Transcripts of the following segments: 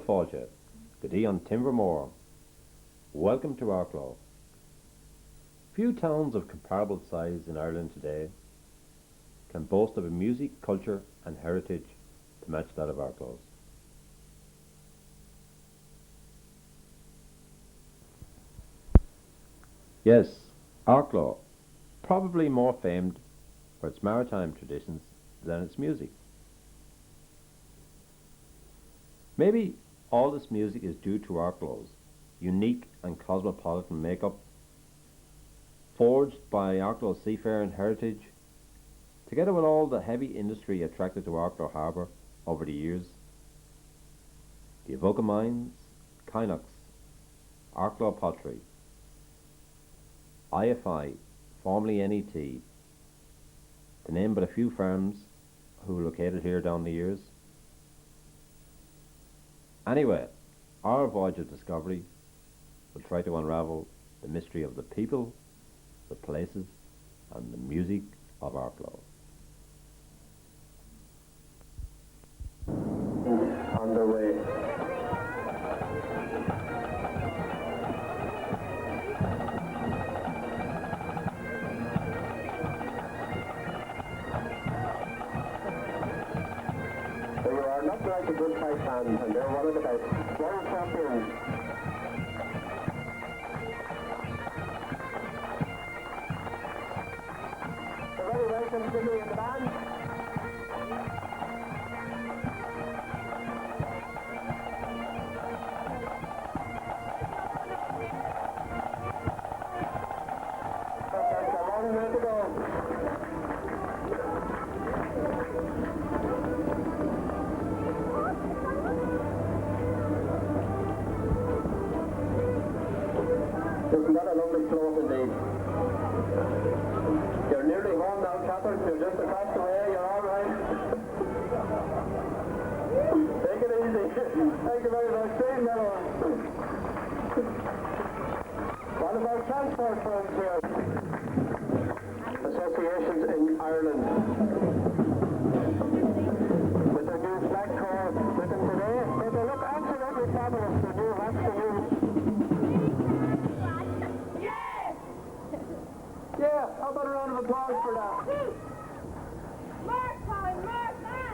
Fáilte, go dtí on Timbermore. Welcome to Arklow. Few towns of comparable size in Ireland today can boast of a music, culture and heritage to match that of Arklow's. Yes, Arklow, probably more famed for its maritime traditions than its music. Maybe all this music is due to Arklow's unique and cosmopolitan makeup, forged by Arklow's seafaring heritage, together with all the heavy industry attracted to Arklow Harbour over the years. The Avoca Mines, Kynox, Arklow Pottery, IFI, formerly NET, to name but a few farms who were located here down the years. Anyway, our voyage of discovery will try to unravel the mystery of the people, the places, and the music of Arklow. Underway. They are not like a good fight band, and they're one of the best. World champions. They're very welcome to me in the band. That's a long way to go. Isn't that a lovely slope indeed? You're nearly home now, Catherine. You're just across the way. You're all right. Take it easy. Thank you very much. Stay mellow. One of our transport firms here. Associations in Ireland. With their new flag corps with them today. They look absolutely fabulous. The new hats, the new... Yeah, how about a round of applause for that? Mark, Colin, Mark, man!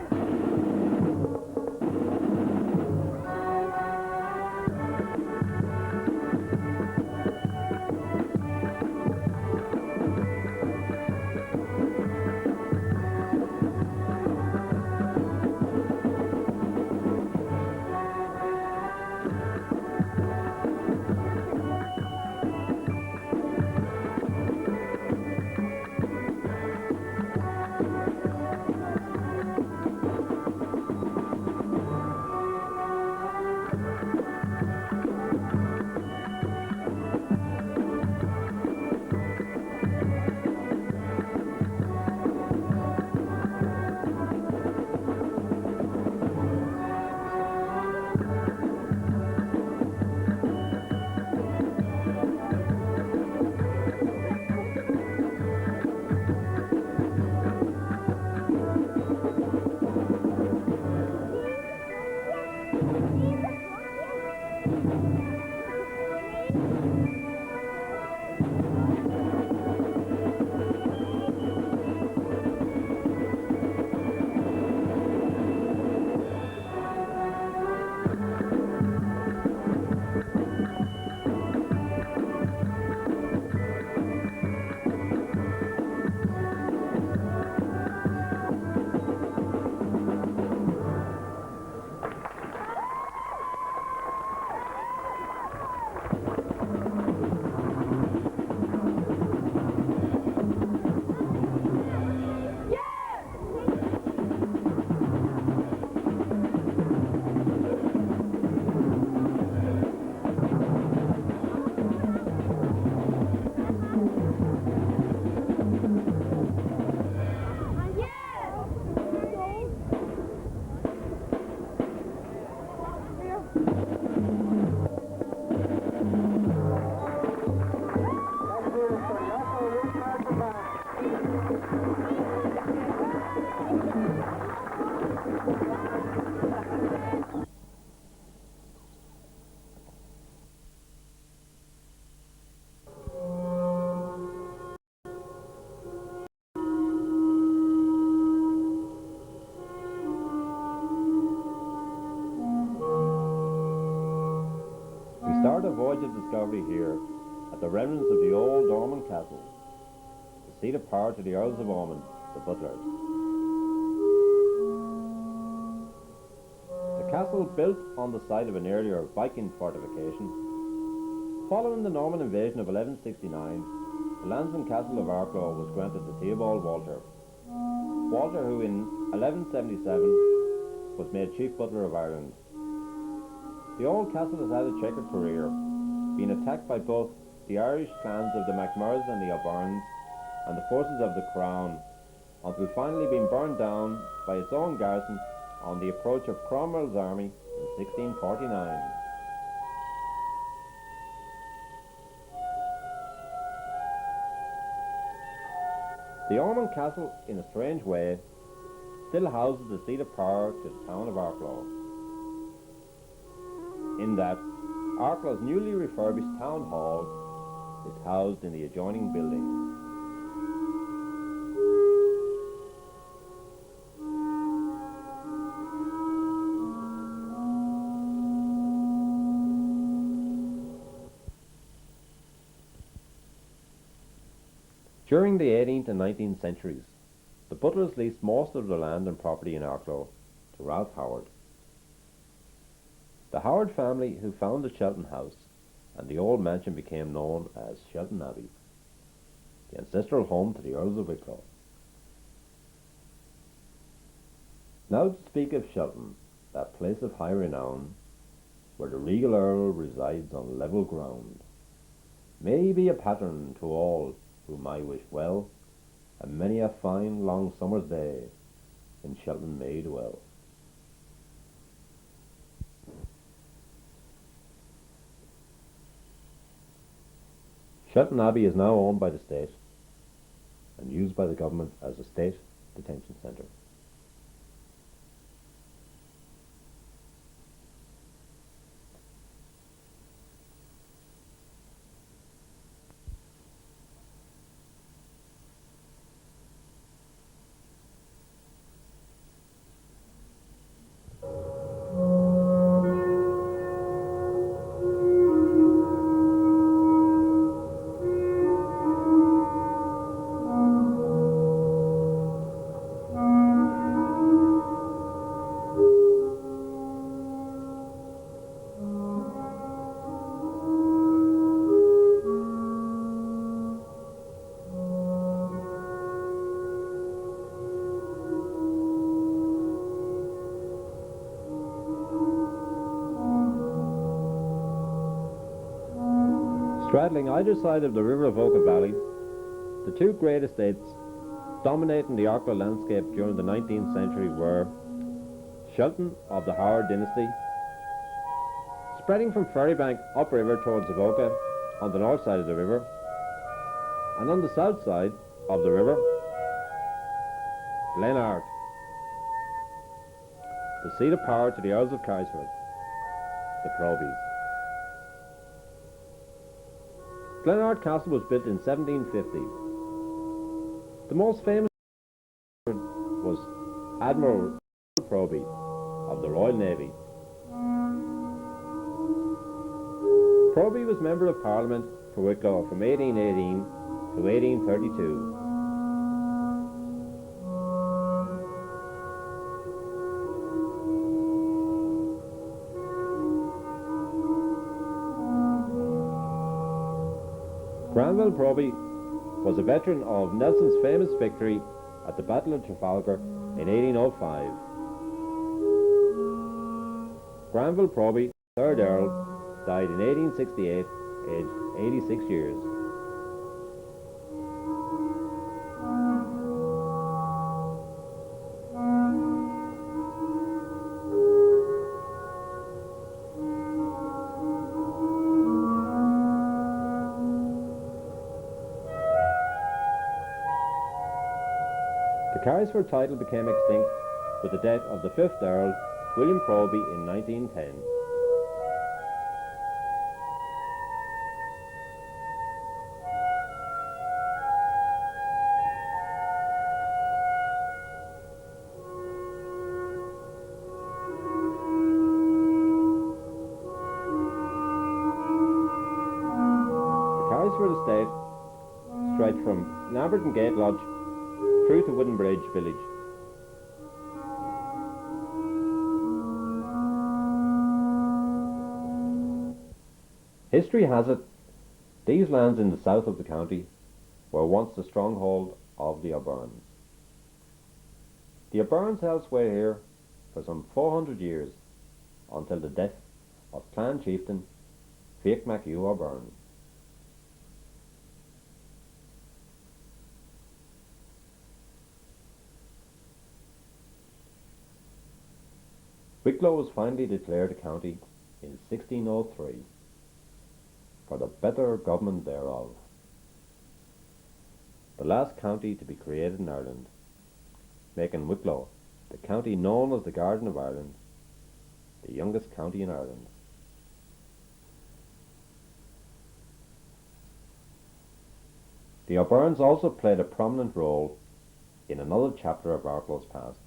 of discovery here at the remnants of the old Ormond Castle, the seat of power to the Earls of Ormond, the Butlers. The castle, built on the site of an earlier Viking fortification, following the Norman invasion of 1169, the lands and castle of Arklow was granted to Theobald Walter. Walter, who in 1177 was made Chief Butler of Ireland. The old castle has had a checkered career, being attacked by both the Irish clans of the MacMurraghs and the O'Byrnes and the forces of the Crown, until finally being burned down by its own garrison on the approach of Cromwell's army in 1649. The Ormond Castle, in a strange way, still houses the seat of power to the town of Arklow, in that Arklow's newly refurbished town hall is housed in the adjoining building. During the 18th and 19th centuries, the Butlers leased most of the land and property in Arklow to Ralph Howard. The Howard family who founded Shelton House, and the old mansion became known as Shelton Abbey, the ancestral home to the Earls of Wicklow. Now to speak of Shelton, that place of high renown, where the regal Earl resides on level ground, may be a pattern to all whom I wish well, and many a fine long summer's day in Shelton may dwell. Shelton Abbey is now owned by the state and used by the government as a state detention centre. Straddling either side of the River of Oka Valley, the two great estates dominating the Arklow landscape during the 19th century were Shelton of the Howard dynasty, spreading from Ferrybank upriver towards Avoca on the north side of the river, and on the south side of the river, Glenart, the seat of power to the Earls of Carysford, the Probies. Glenart Castle was built in 1750. The most famous was Admiral Proby of the Royal Navy. Proby was Member of Parliament for Wicklow from 1818 to 1832. Granville Proby was a veteran of Nelson's famous victory at the Battle of Trafalgar in 1805. Granville Proby, 3rd Earl, died in 1868, aged 86 years. The Carysford title became extinct with the death of the 5th Earl, William Proby, in 1910. stretch from Lamberton Gate Lodge through to Wooden Bridge village. History has it, these lands in the south of the county were once the stronghold of the O'Byrnes. The O'Byrnes held sway here for some 400 years until the death of clan chieftain Fiach Mac Hugh O'Byrne. Wicklow was finally declared a county in 1603 for the better government thereof. The last county to be created in Ireland, making Wicklow the county known as the Garden of Ireland, the youngest county in Ireland. The O'Byrnes also played a prominent role in another chapter of Arklow's past,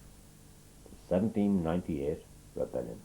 the 1798 rebellion.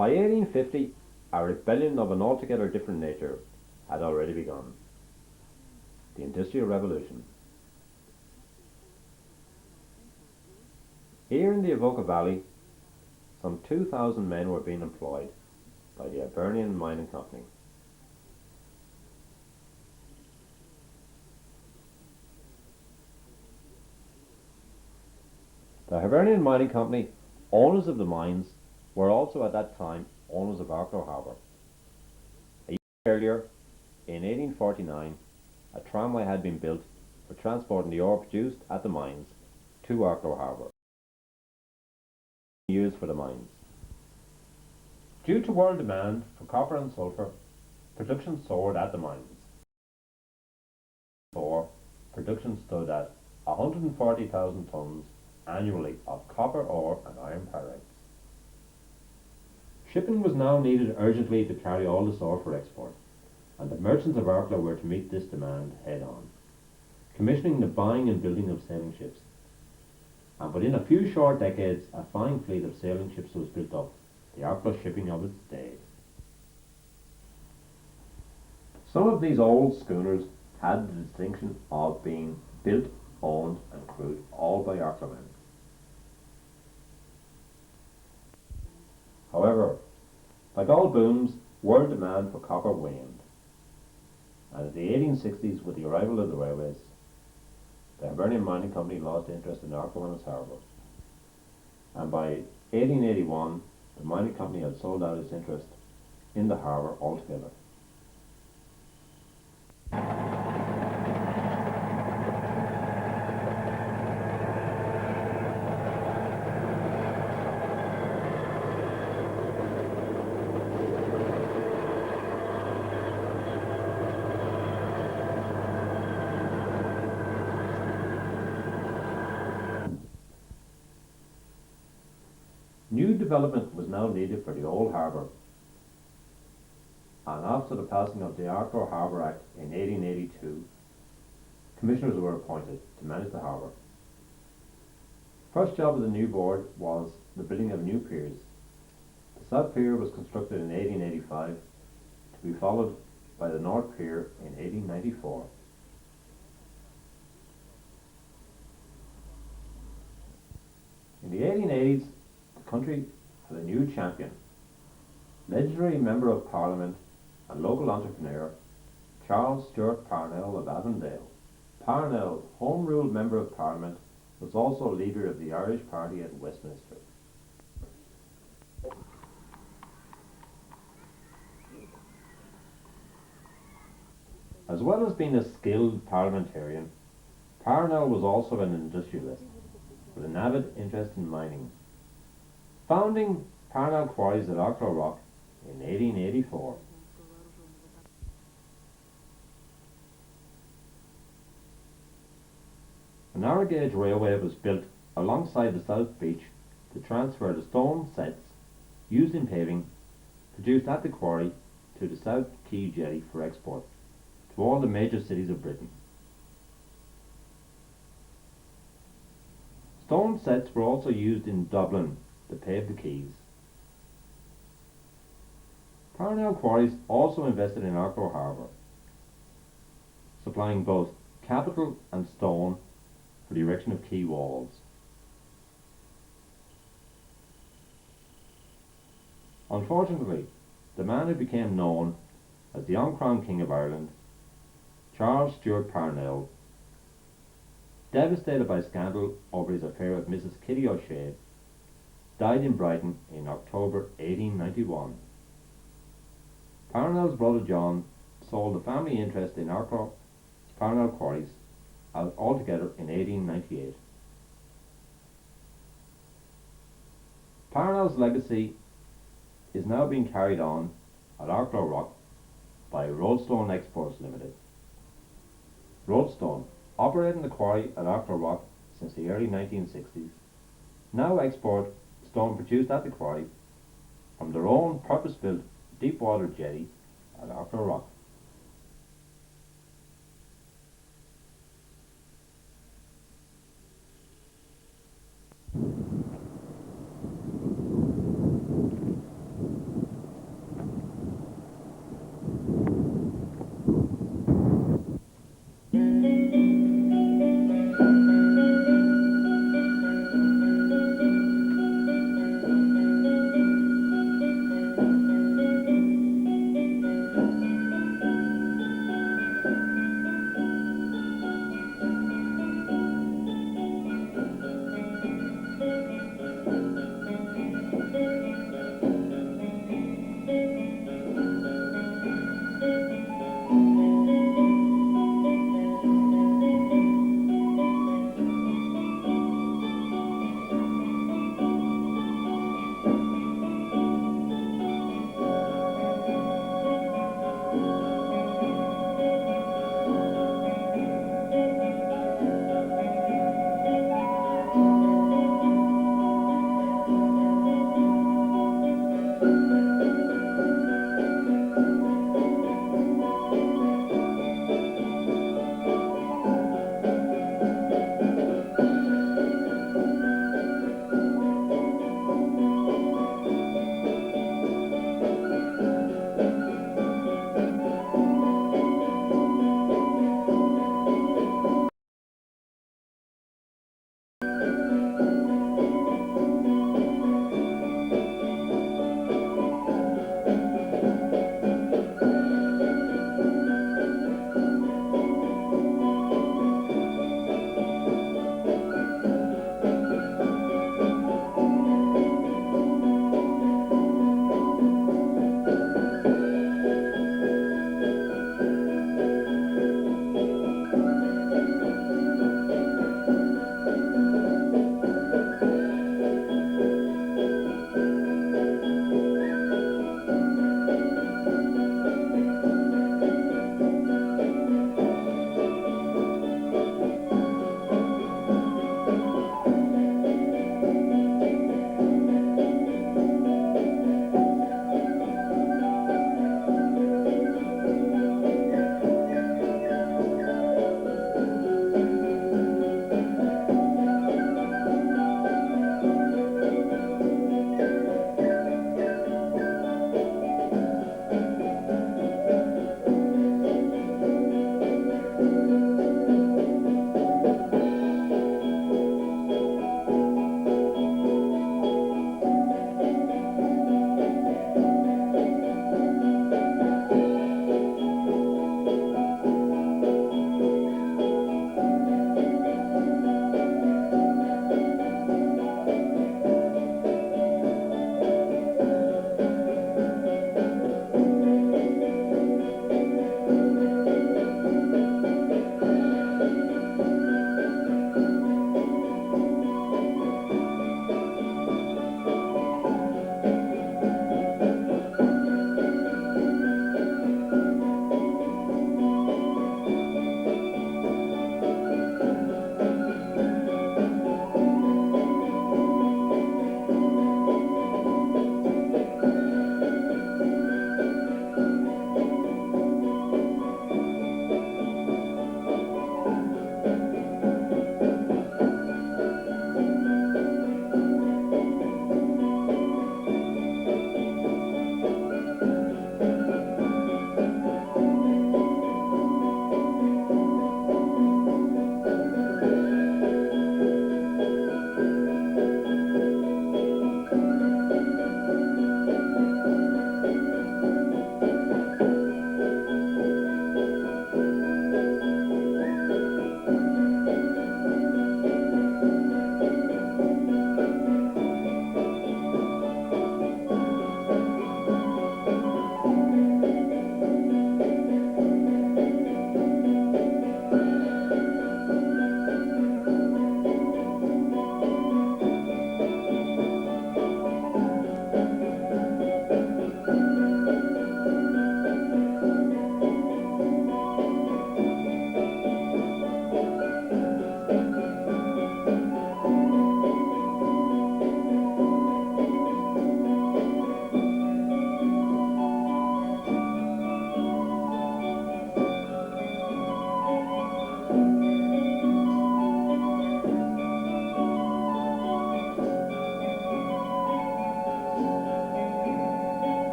By 1850, a rebellion of an altogether different nature had already begun. The Industrial Revolution. Here in the Avoca Valley, some 2,000 men were being employed by the Hibernian Mining Company. The Hibernian Mining Company, owners of the mines, were also at that time owners of Arklow Harbour. A year earlier, in 1849, a tramway had been built for transporting the ore produced at the mines to Arklow Harbour, used for the mines. Due to world demand for copper and sulphur, production soared at the mines. Production stood at 140,000 tonnes annually of copper ore and iron pyrites. Shipping was now needed urgently to carry all this ore for export, and the merchants of Arklow were to meet this demand head on, commissioning the buying and building of sailing ships. And within a few short decades, a fine fleet of sailing ships was built up, the Arklow shipping of its day. Some of these old schooners had the distinction of being built, owned and crewed all by Arklow men. However, like all booms, world demand for copper waned, and in the 1860s, with the arrival of the railways, the Hibernian Mining Company lost interest in Arklow and its harbour, and by 1881 the mining company had sold out its interest in the harbour altogether. New development was now needed for the old harbour, and after the passing of the Arklow Harbour Act in 1882, commissioners were appointed to manage the harbour. First job of the new board was the building of new piers. The South Pier was constructed in 1885, to be followed by the North Pier in 1894. In the 1880s, the country had a new champion, legendary Member of Parliament and local entrepreneur Charles Stewart Parnell of Avondale. Parnell, Home Rule Member of Parliament, was also leader of the Irish Party at Westminster. As well as being a skilled parliamentarian, Parnell was also an industrialist with an avid interest in mining, founding Parnell Quarries at Arklow Rock in 1884. A narrow gauge railway was built alongside the South Beach to transfer the stone sets used in paving produced at the quarry to the South Quay jetty for export to all the major cities of Britain. Stone sets were also used in Dublin to pave the quays. Parnell Quarries also invested in Arklow Harbour, supplying both capital and stone for the erection of quay walls. Unfortunately, the man who became known as the uncrowned King of Ireland, Charles Stewart Parnell, devastated by scandal over his affair with Mrs. Kitty O'Shea, died in Brighton in October 1891. Parnell's brother John sold the family interest in Arklow Parnell Quarries altogether in 1898. Parnell's legacy is now being carried on at Arklow Rock by Roadstone Exports Limited. Roadstone, operating the quarry at Arklow Rock since the early 1960s, now export stone produced at the quarry from their own purpose-built deep-water jetty at Arklow Rock.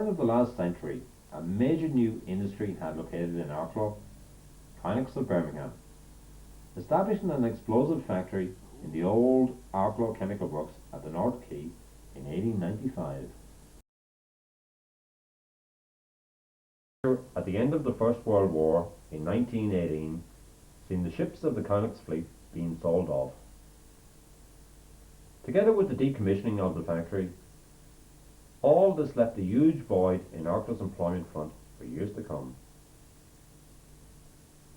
turn of the last century, a major new industry had located in Arklow, Kynox of Birmingham, establishing an explosive factory in the old Arklow Chemical Works at the North Quay in 1895. At the end of the First World War in 1918, seen the ships of the Kynox fleet being sold off. Together with the decommissioning of the factory, all this left a huge void in Arklow's employment front for years to come,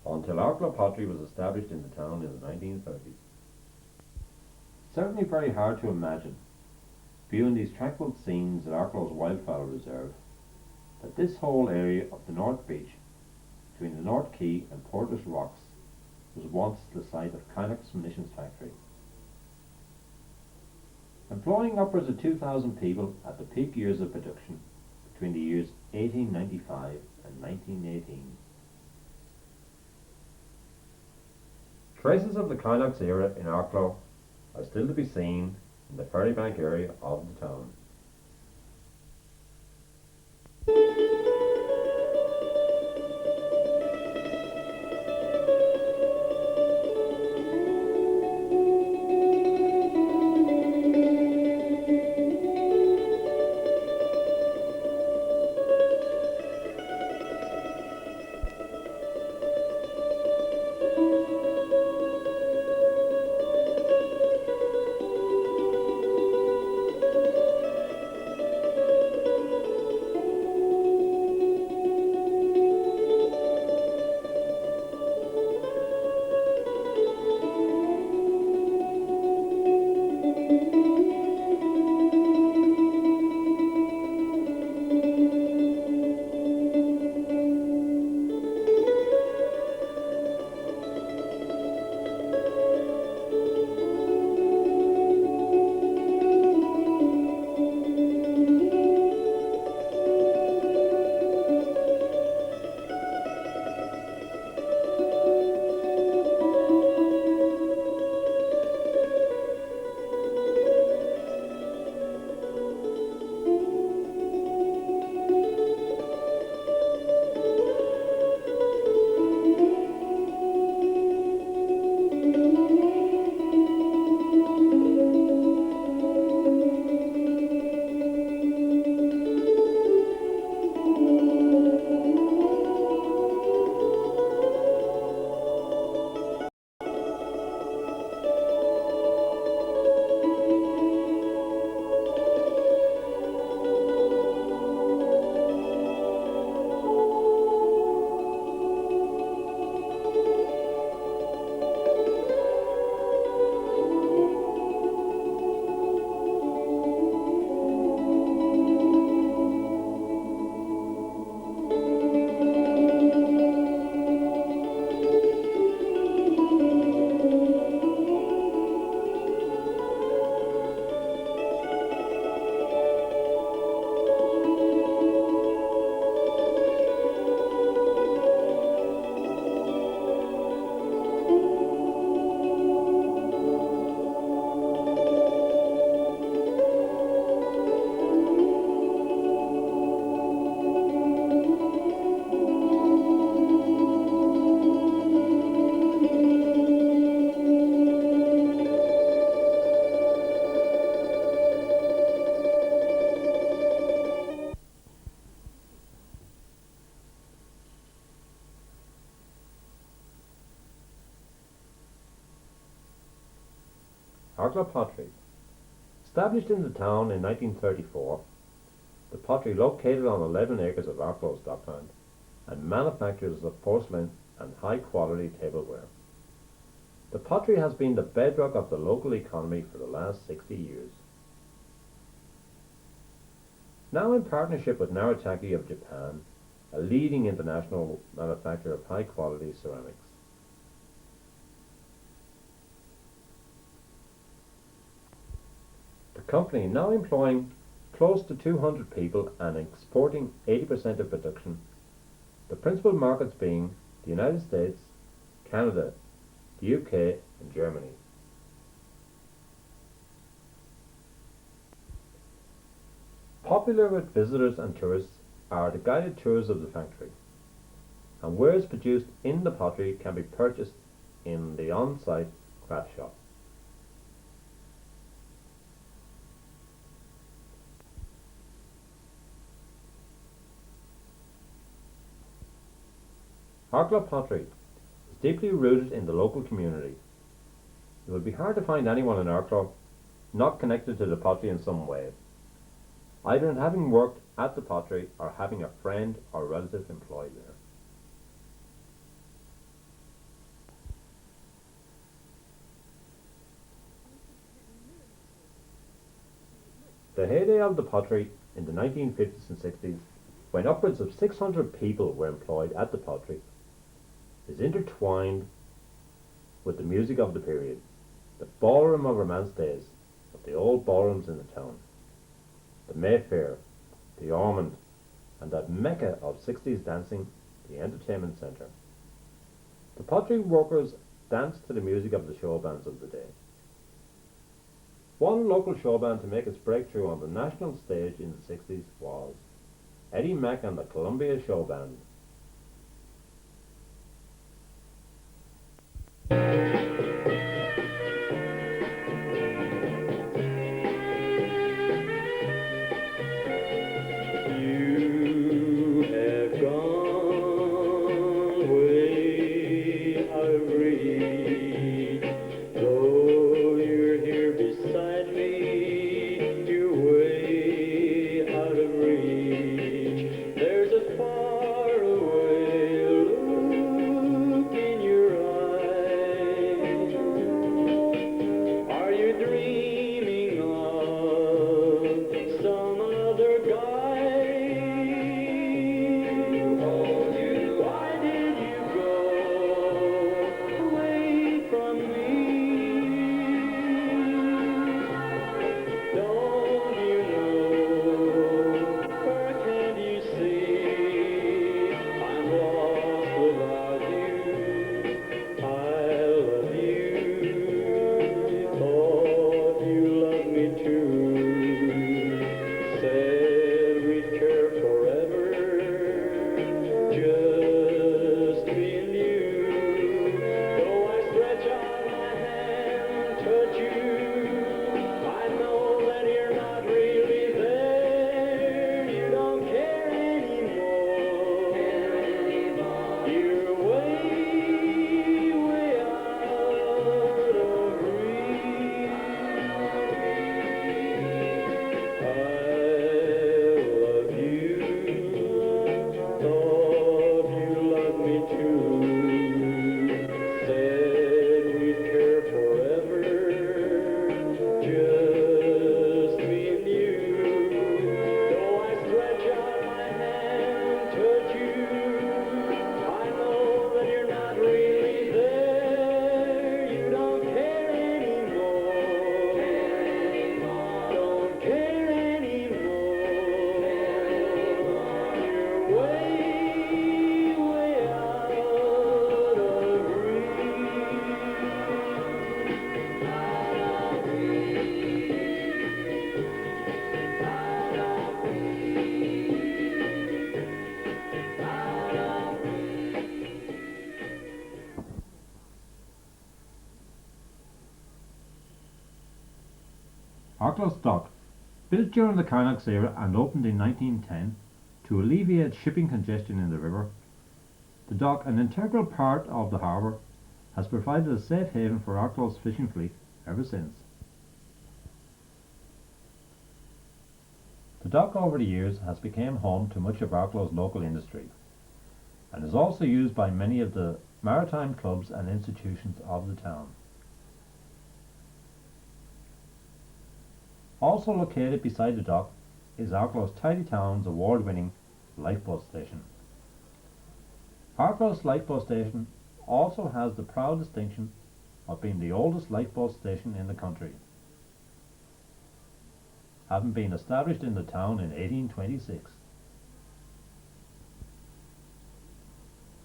until Arklow Pottery was established in the town in the 1930s. Certainly very hard to imagine, viewing these tranquil scenes at Arklow's Wildfowl Reserve, that this whole area of the North Beach, between the North Quay and Porter's Rocks, was once the site of Kynox Munitions Factory, employing upwards of 2,000 people at the peak years of production between the years 1895 and 1918. Traces of the Kynox era in Arklow are still to be seen in the Ferrybank area of the town. Arklow Pottery. Established in the town in 1934, the pottery located on 11 acres of Arklow's dockland and manufactures of porcelain and high-quality tableware. The pottery has been the bedrock of the local economy for the last 60 years. Now in partnership with Narataki of Japan, a leading international manufacturer of high-quality ceramics. The company now employing close to 200 people and exporting 80% of production, the principal markets being the United States, Canada, the UK and Germany. Popular with visitors and tourists, are the guided tours of the factory, and wares produced in the pottery can be purchased in the on-site craft shop. Arklow pottery is deeply rooted in the local community. It would be hard to find anyone in Arklow not connected to the pottery in some way, either in having worked at the pottery or having a friend or relative employed there. The heyday of the pottery in the 1950s and 60s, when upwards of 600 people were employed at the pottery, is intertwined with the music of the period, the ballroom of romance days of the old ballrooms in the town, the Mayfair, the Ormond, and that mecca of 60s dancing, the entertainment centre. The pottery workers danced to the music of the show bands of the day. One local show band to make its breakthrough on the national stage in the 60s was Eddie Mac and the Columbia Show Band. Arklow Dock, built during the Carnocks era and opened in 1910 to alleviate shipping congestion in the river, the dock, an integral part of the harbour, has provided a safe haven for Arklow's fishing fleet ever since. The dock over the years has become home to much of Arklow's local industry and is also used by many of the maritime clubs and institutions of the town. Also located beside the dock is Arklow's Tidy Town's award-winning lifeboat station. Arklow's lifeboat station also has the proud distinction of being the oldest lifeboat station in the country, having been established in the town in 1826.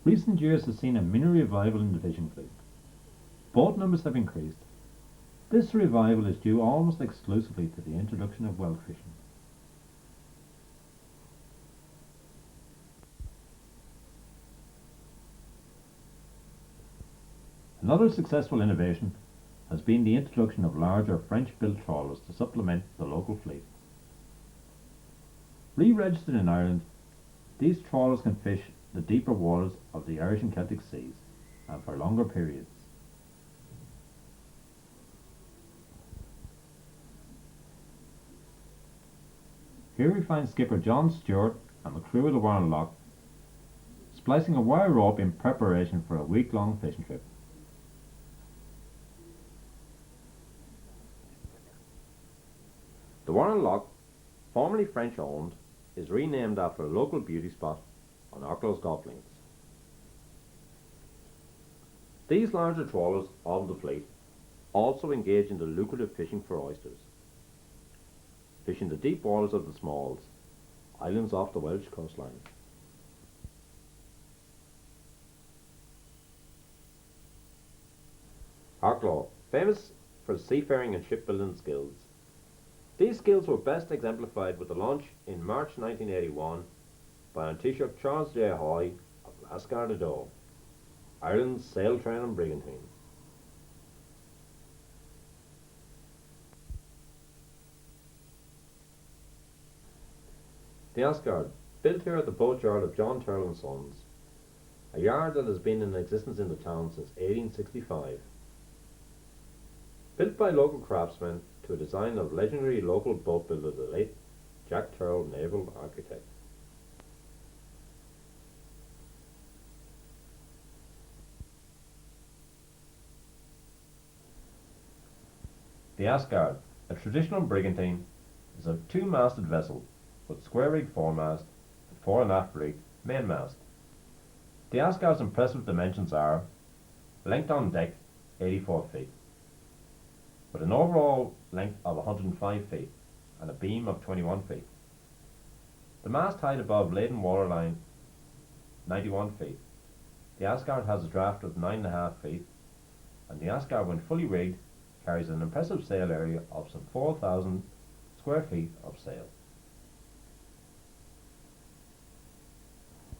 Recent years have seen a mini revival in the fishing fleet. Boat numbers have increased. This revival is due almost exclusively to the introduction of whelk fishing. Another successful innovation has been the introduction of larger French-built trawlers to supplement the local fleet. Re-registered in Ireland, these trawlers can fish the deeper waters of the Irish and Celtic seas, and for longer periods. Here we find skipper John Stewart and the crew of the Warren Loch splicing a wire rope in preparation for a week-long fishing trip. The Warren Loch, formerly French owned, is renamed after a local beauty spot on Arklow's golf links. These larger trawlers of the fleet also engage in the lucrative fishing for oysters, fishing the deep waters of the Smalls, islands off the Welsh coastline. Arklow, famous for seafaring and shipbuilding skills. These skills were best exemplified with the launch in March 1981 by Taoiseach Charles J. Hoy of Lascar de Doe, Ireland's sail training brigantine. The Asgard, built here at the boatyard of John Turrell and Sons, a yard that has been in existence in the town since 1865. Built by local craftsmen to a design of legendary local boat builder the late Jack Turrell, naval architect. The Asgard, a traditional brigantine, is a two-masted vessel with square rig foremast and fore and aft rig mainmast. The Asgard's impressive dimensions are length on deck 84 feet, with an overall length of 105 feet and a beam of 21 feet. The mast height above laden waterline 91 feet. The Asgard has a draft of 9.5 feet, and the Asgard, when fully rigged, carries an impressive sail area of some 4,000 square feet of sail.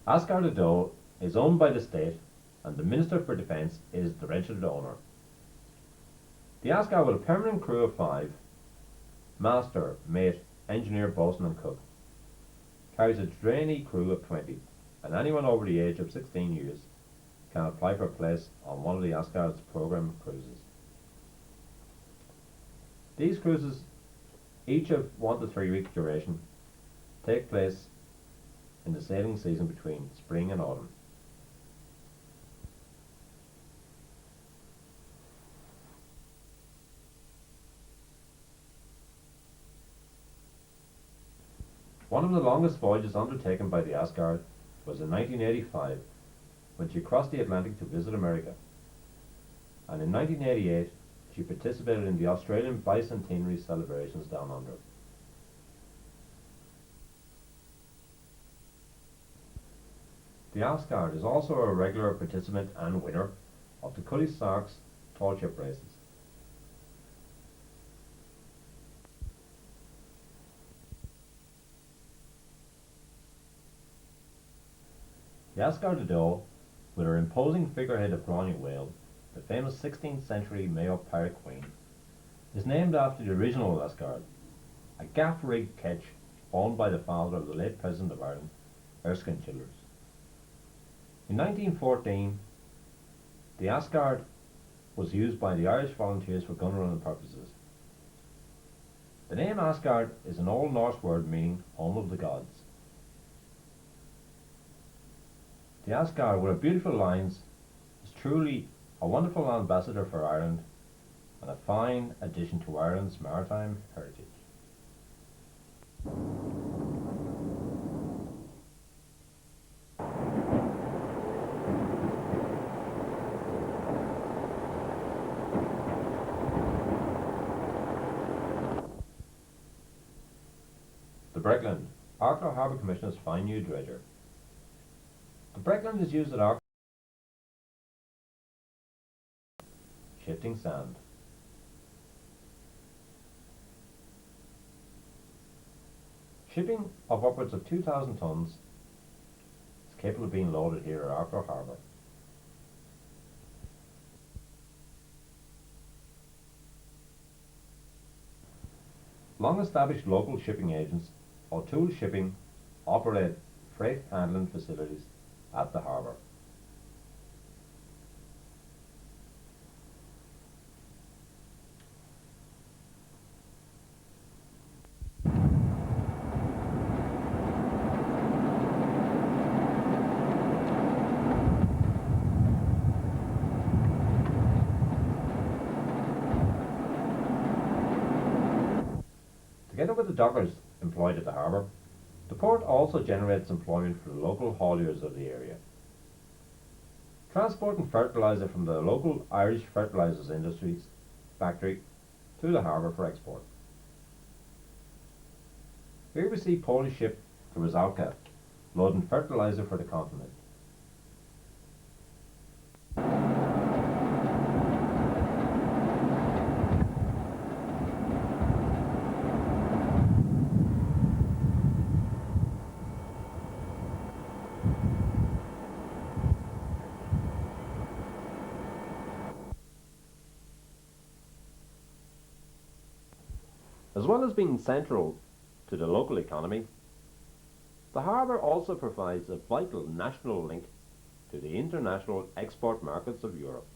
Asgard de Doe is owned by the state, and the Minister for Defence is the registered owner. The Asgard, with a permanent crew of 5, master, mate, engineer, boatswain and cook, carries a trainee crew of 20, and anyone over the age of 16 years can apply for a place on one of the Asgard's programme of cruises. These cruises, each of 1 to 3 week duration, take place in the sailing season between spring and autumn. One of the longest voyages undertaken by the Asgard was in 1985, when she crossed the Atlantic to visit America, and in 1988 she participated in the Australian bicentenary celebrations down under. The Asgard is also a regular participant and winner of the Cully Sarks tall ship races. The Asgard de Doe, with her imposing figurehead of Grania whale, the famous 16th century Mayo pirate queen, is named after the original Asgard, a gaff-rigged ketch owned by the father of the late President of Ireland, Erskine Childers. In 1914, the Asgard was used by the Irish volunteers for gun running purposes. The name Asgard is an Old Norse word meaning home of the gods. The Asgard, with her beautiful lines, is truly a wonderful ambassador for Ireland and a fine addition to Ireland's maritime heritage. The Breckland, Arklow Harbour Commissioner's fine new dredger. The Breckland is used at Arklow shifting sand. Shipping of upwards of 2,000 tonnes is capable of being loaded here at Arklow Harbour. Long-established local shipping agents, O'Toole Shipping, operate freight handling facilities at the harbour. Together with the dockers employed at the harbour, the port also generates employment for the local hauliers of the area. Transporting fertiliser from the local Irish fertilisers industries factory to the harbour for export. Here we see Polish ship the Rysalka loading fertiliser for the continent. As well as being central to the local economy, the harbour also provides a vital national link to the international export markets of Europe.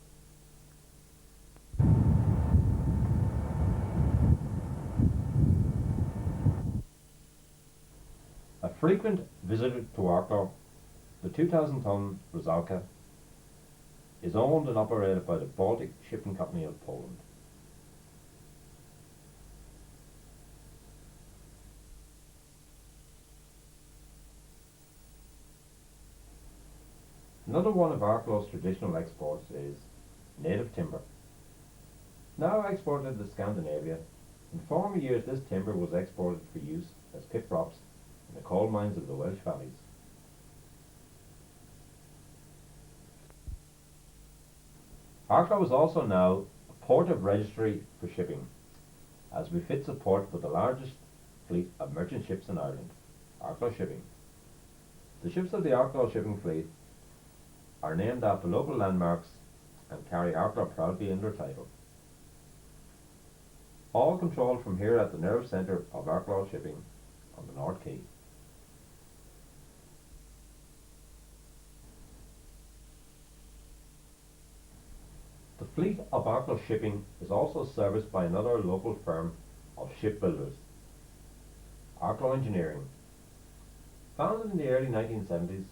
A frequent visitor to Arklow, the 2,000-ton Rysalka is owned and operated by the Baltic Shipping Company of Poland. Another one of Arklow's traditional exports is native timber. Now exported to Scandinavia, in former years this timber was exported for use as pit props in the coal mines of the Welsh valleys. Arklow is also now a port of registry for shipping, as befits a port with the largest fleet of merchant ships in Ireland, Arklow Shipping. The ships of the Arklow shipping fleet are named after local landmarks and carry Arklow proudly in their title. All controlled from here at the nerve centre of Arklow Shipping on the North Quay. The fleet of Arklow Shipping is also serviced by another local firm of shipbuilders, Arklow Engineering. Founded in the early 1970s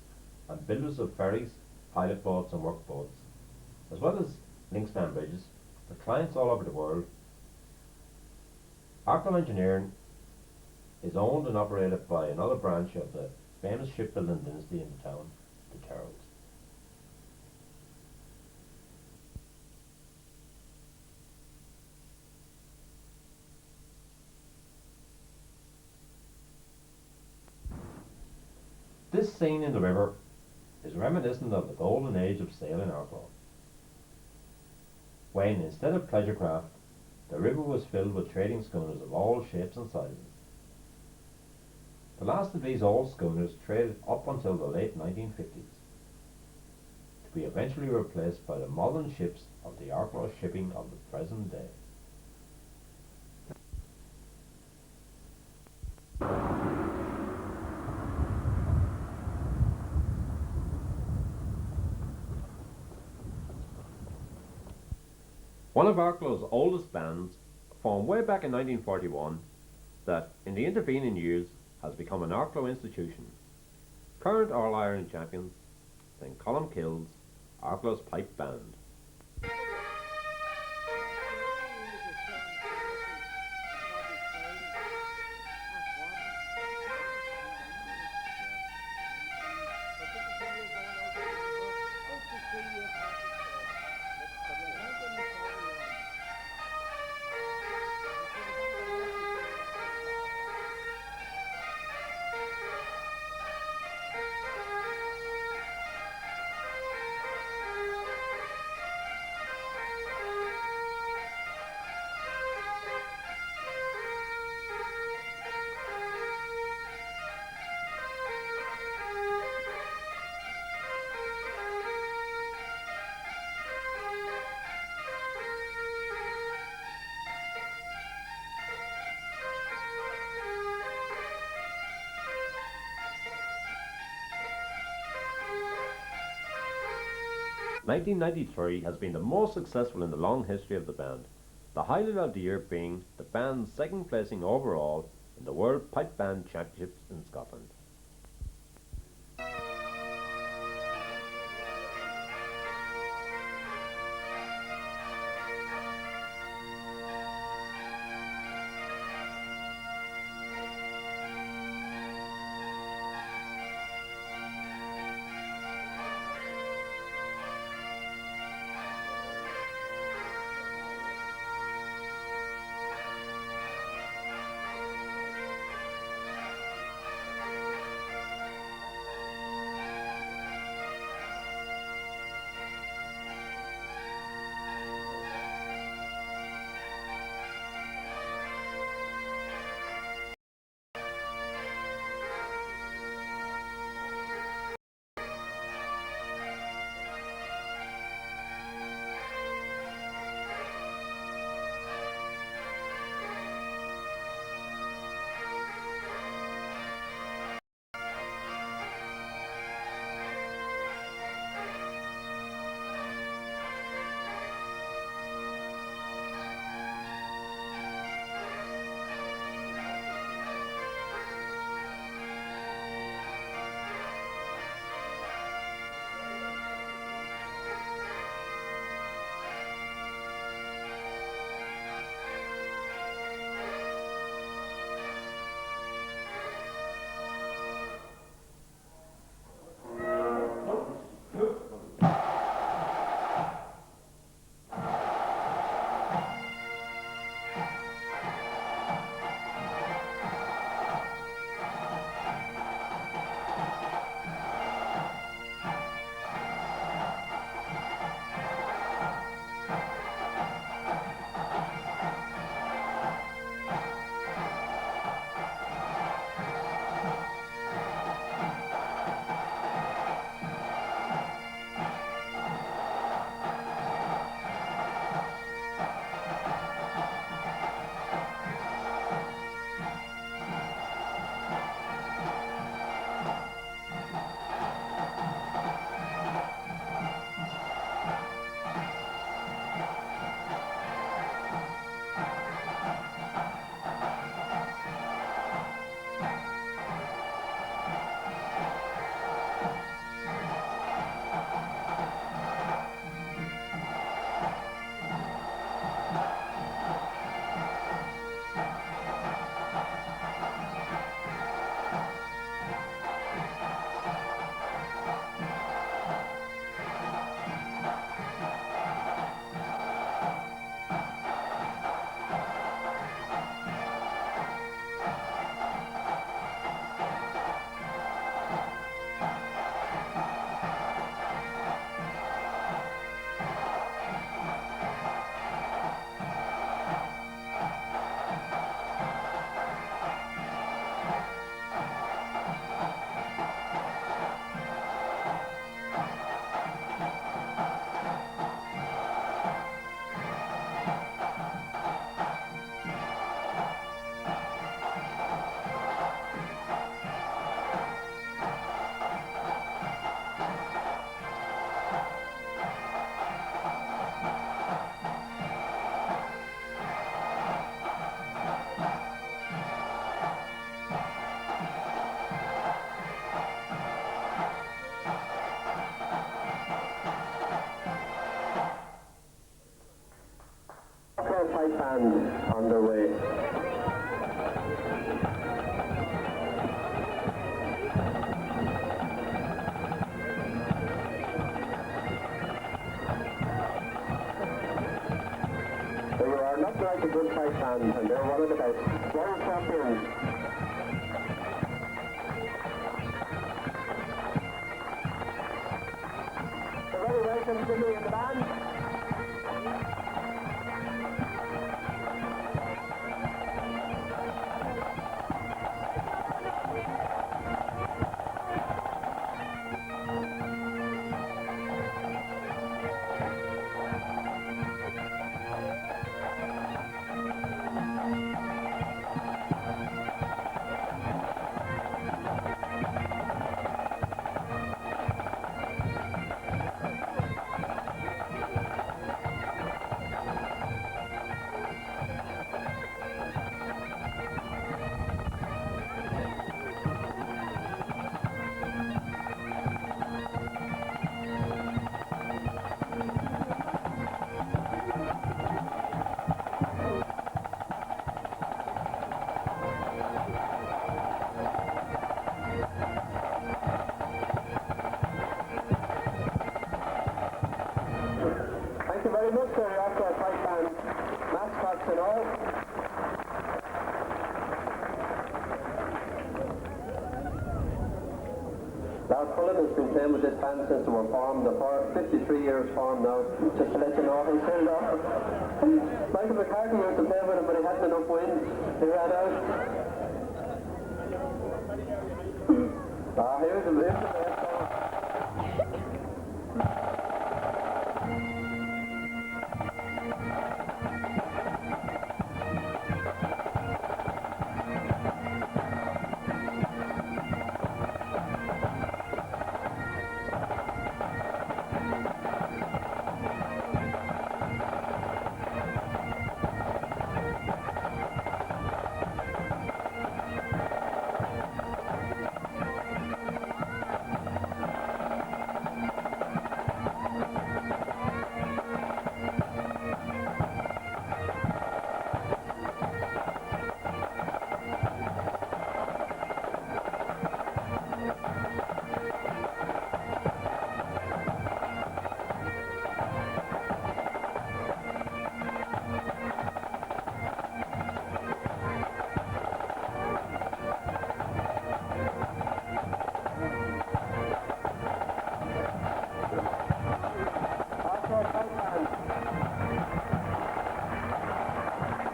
and builders of ferries, pilot boats and work boats, as well as link span bridges for clients all over the world. Arklow Engineering is owned and operated by another branch of the famous shipbuilding dynasty in the town, the Terrells. This scene in the river is reminiscent of the golden age of sail in Arklow, when instead of pleasure craft, the river was filled with trading schooners of all shapes and sizes. The last of these old schooners traded up until the late 1950s, to be eventually replaced by the modern ships of the Arklow shipping of the present day. One of Arklow's oldest bands, formed way back in 1941, that in the intervening years has become an Arklow institution. Current All-Ireland champions, St. Colm Kills, Arklow's pipe band. 1993 has been the most successful in the long history of the band, the highlight of the year being the band's second placing overall in the World Pipe Band Championships in Scotland. Pipe band underway. They are not like a good pipe band, and they're one of the best. World champions. So very welcome to me in the band. you very much for your Arklow pipe band mascots and all. Lord Cullen has been playing with this band since they were formed. They're 53 years formed now, just to let you know he's still there. Michael McCarthy used to play with him, but he hadn't enough wind. He ran out. Here's the best song.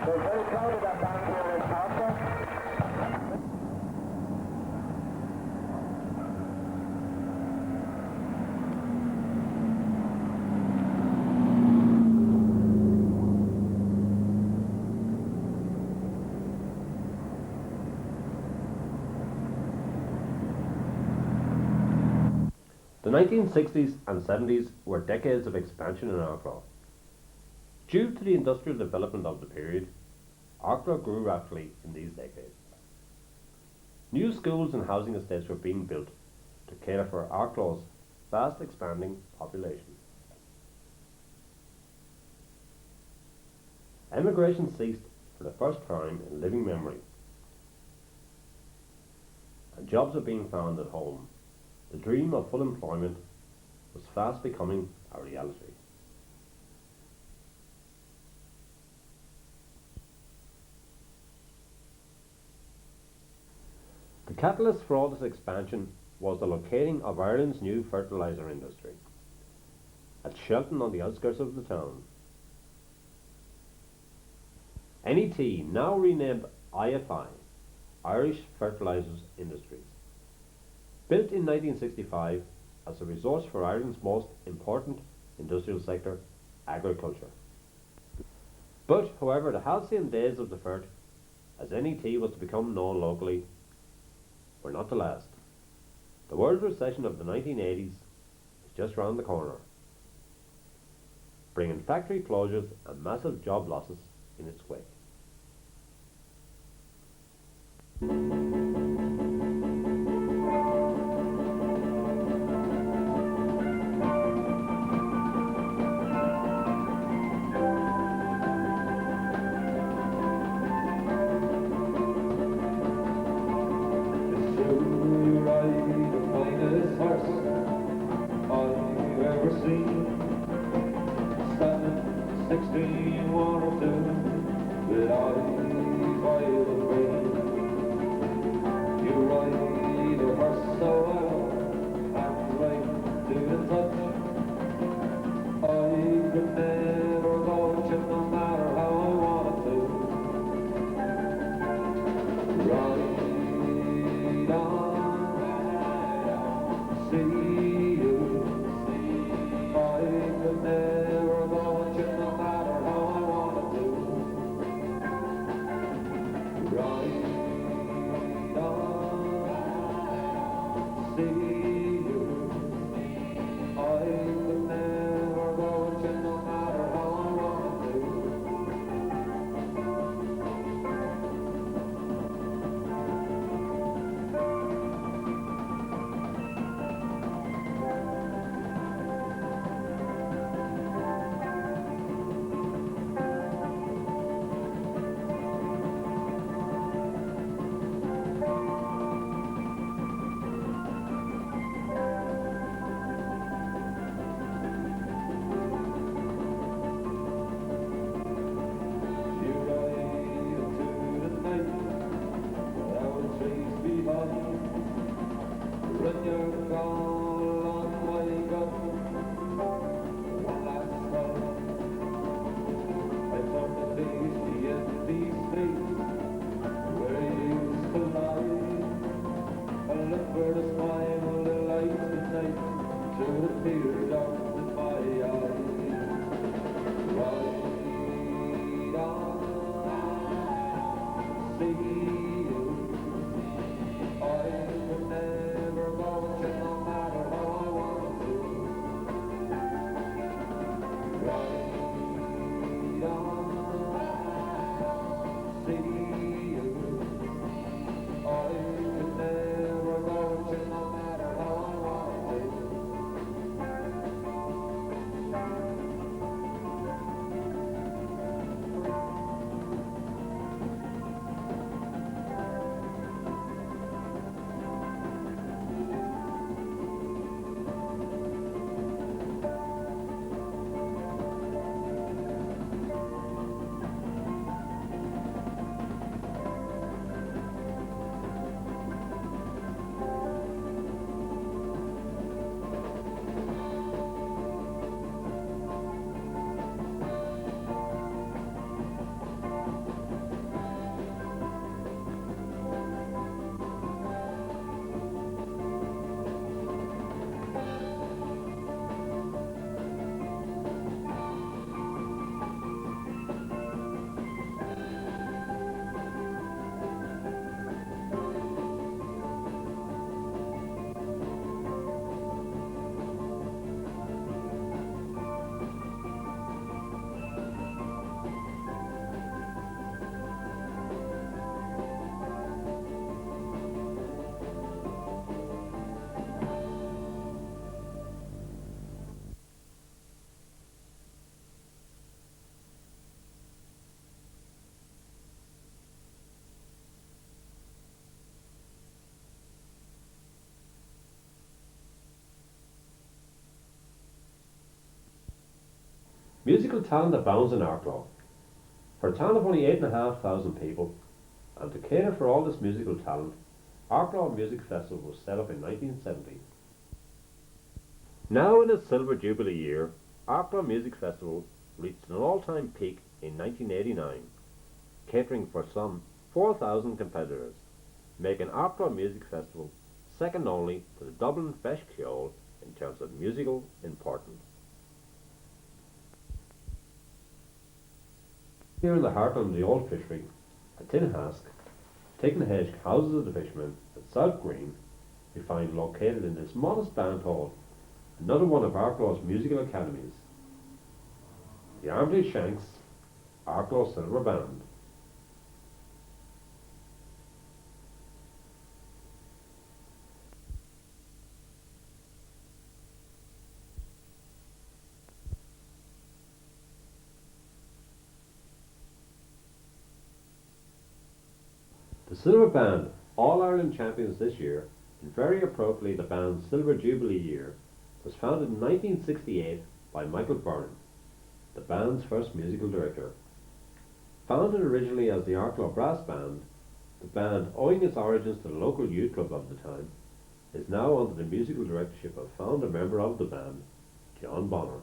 We're very proud of that band here in Arklow. The 1960s and 70s were decades of expansion in Arklow. Due to the industrial development of the period, Arklow grew rapidly in these decades. New schools and housing estates were being built to cater for Arklow's fast expanding population. Emigration ceased for the first time in living memory, and jobs were being found at home. The dream of full employment was fast becoming a reality. The catalyst for all this expansion was the locating of Ireland's new fertiliser industry at Shelton on the outskirts of the town. NET, now renamed IFI, Irish Fertilisers Industries, built in 1965 as a resource for Ireland's most important industrial sector, agriculture. But, however, the halcyon days of the Fert, as NET was to become known locally, were not to last. The world recession of the 1980s is just round the corner, bringing factory closures and massive job losses in its wake. see you. I could never go with you no matter how I want to. Right on the line, see you. I could never go with you no matter how I want to. Musical talent abounds in Arklow. For a town of only 8,500 people, and to cater for all this musical talent, Arklow Music Festival was set up in 1970. Now in its Silver Jubilee year, Arklow Music Festival reached an all-time peak in 1989, catering for some 4,000 competitors, making Arklow Music Festival second only to the Dublin Feis Ceoil in terms of musical importance. Here in the heartland of the old fishery, at Tinhask, Tickenhedge houses of the fishermen at South Green, we find located in this modest band hall another one of Arklow's musical academies, the Armley Shanks Arklow Silver Band. The Silver Band, All-Ireland champions this year, and very appropriately the band's Silver Jubilee year, was founded in 1968 by Michael Byrne, the band's first musical director. Founded originally as the Arklow Brass Band, the band, owing its origins to the local youth club of the time, is now under the musical directorship of founder member of the band, John Bonner.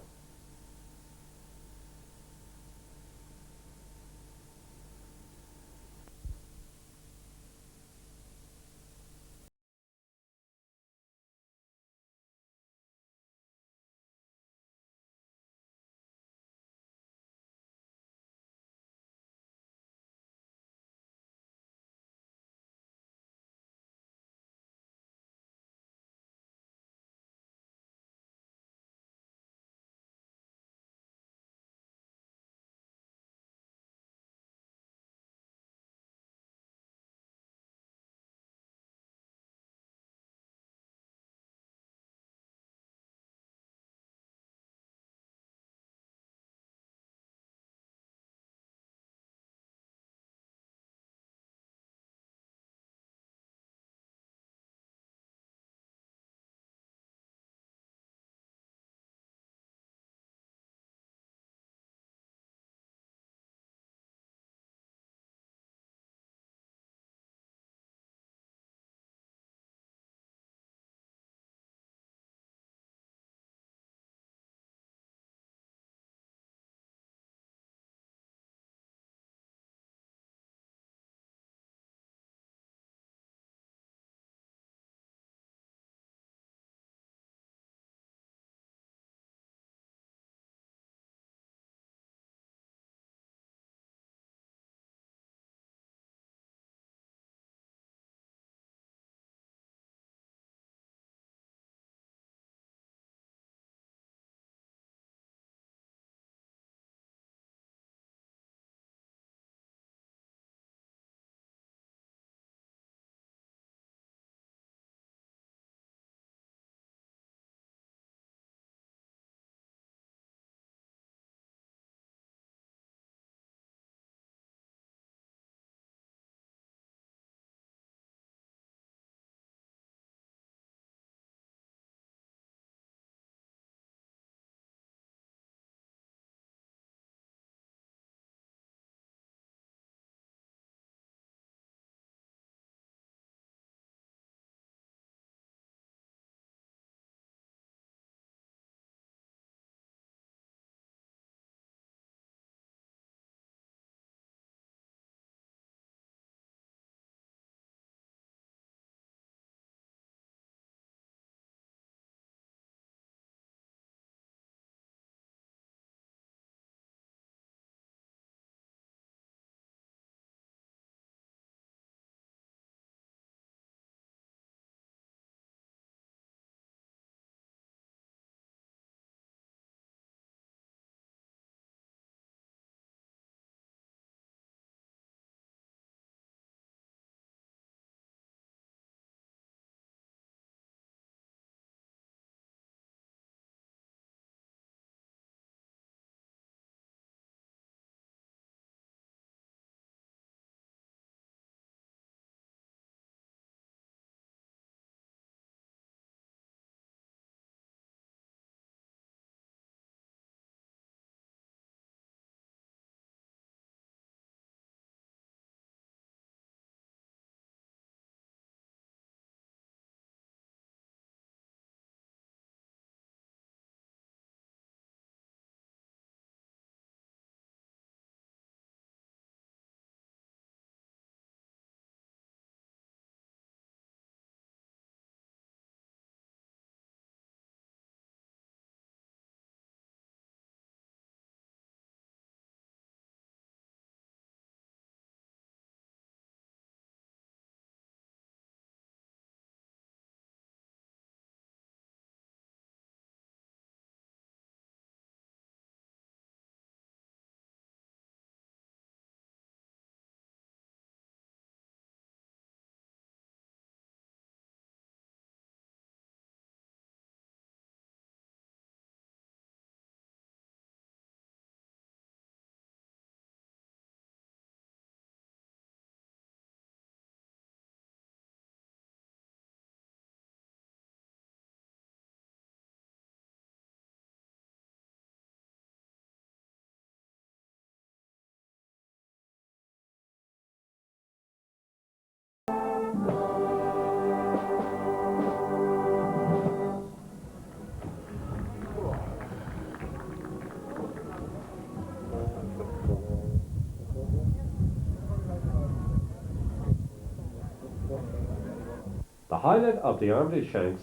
The highlight of the Armitage Shanks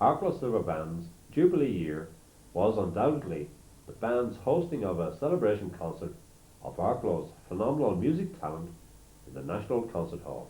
Arklow Silver Band's Jubilee year was undoubtedly the band's hosting of a celebration concert of Arklow's phenomenal music talent in the National Concert Hall.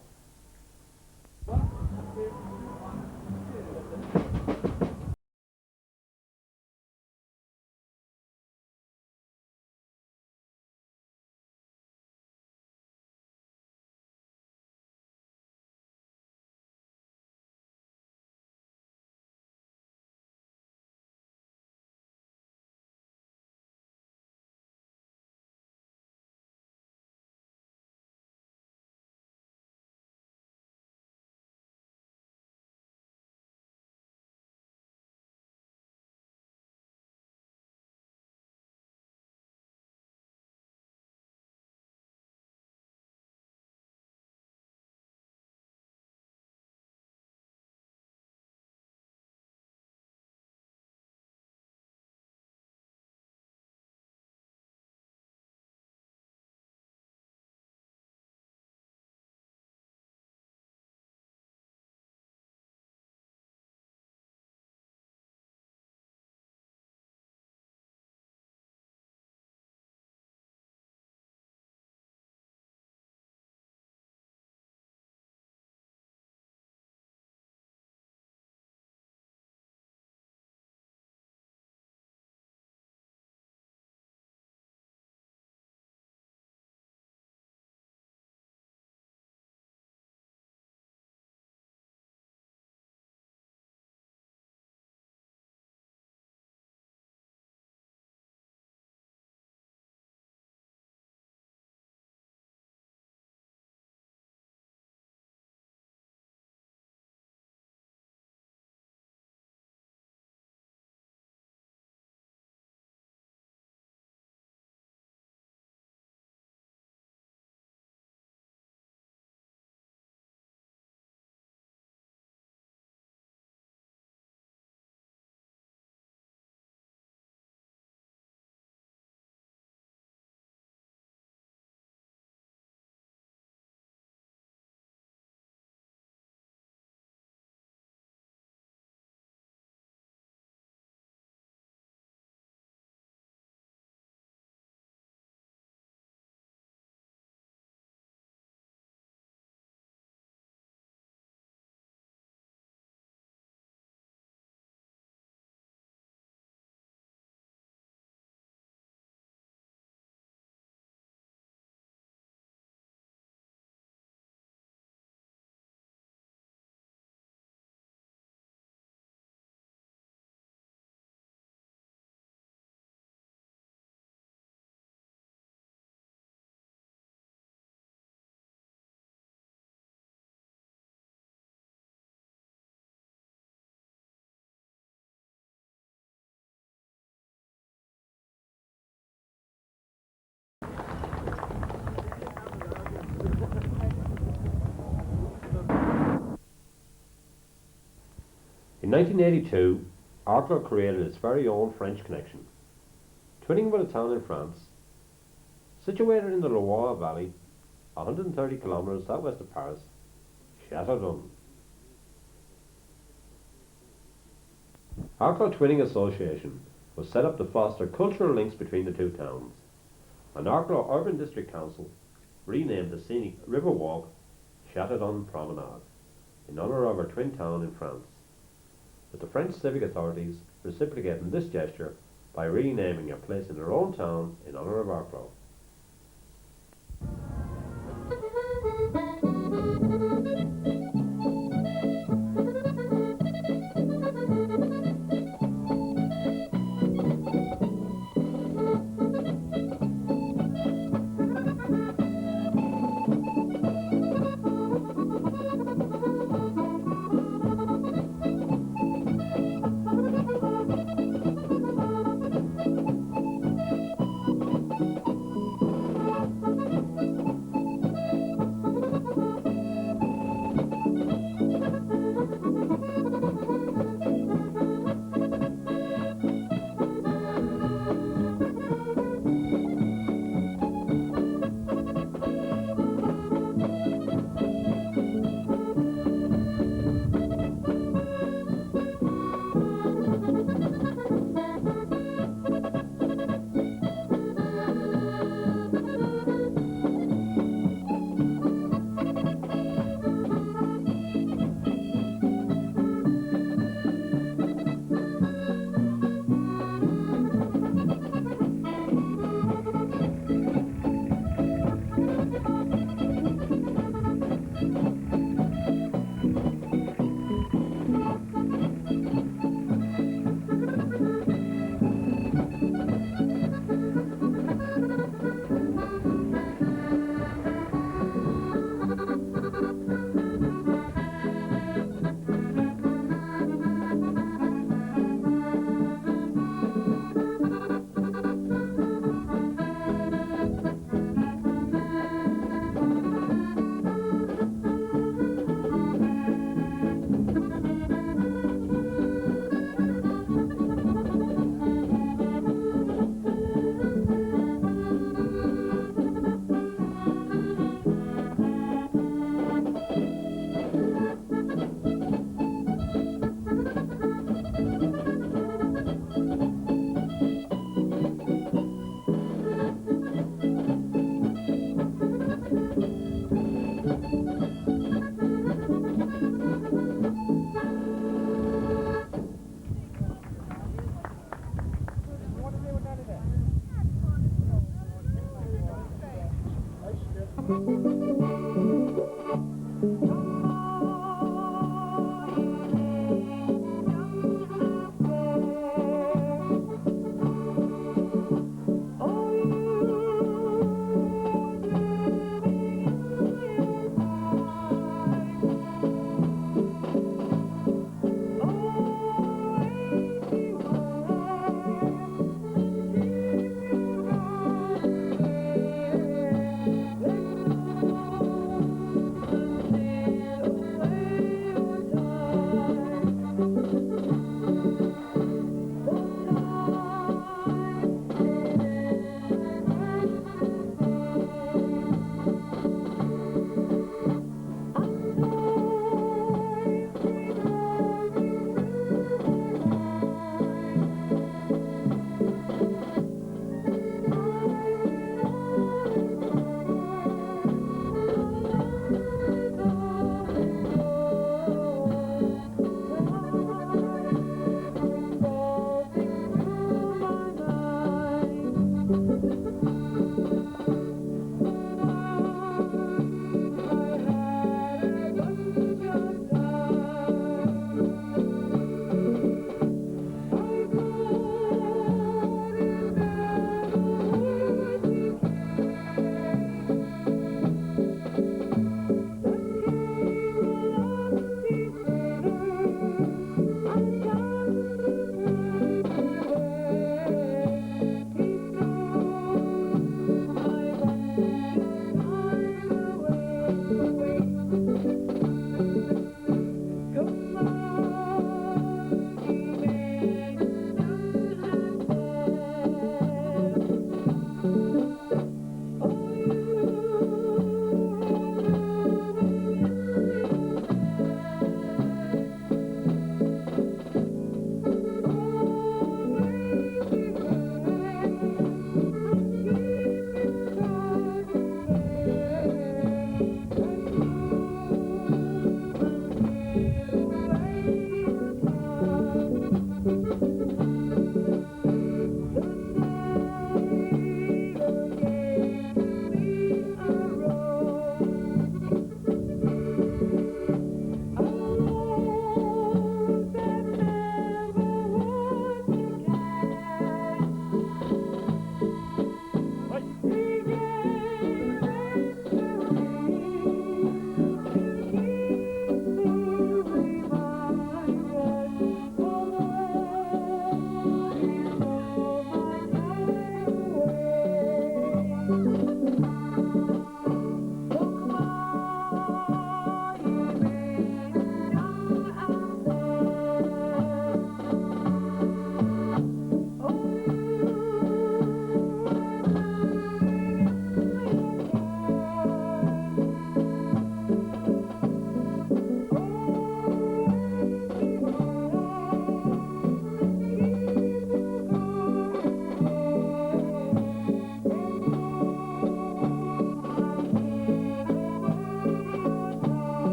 In 1982, Arklow created its very own French connection, twinning with a town in France, situated in the Loire Valley, 130 kilometres southwest of Paris, Châteaudun. Arklow Twinning Association was set up to foster cultural links between the two towns, and Arklow Urban District Council renamed the scenic river walk Châteaudun Promenade in honour of our twin town in France, with the French civic authorities reciprocating this gesture by renaming a place in their own town in honour of Arklow.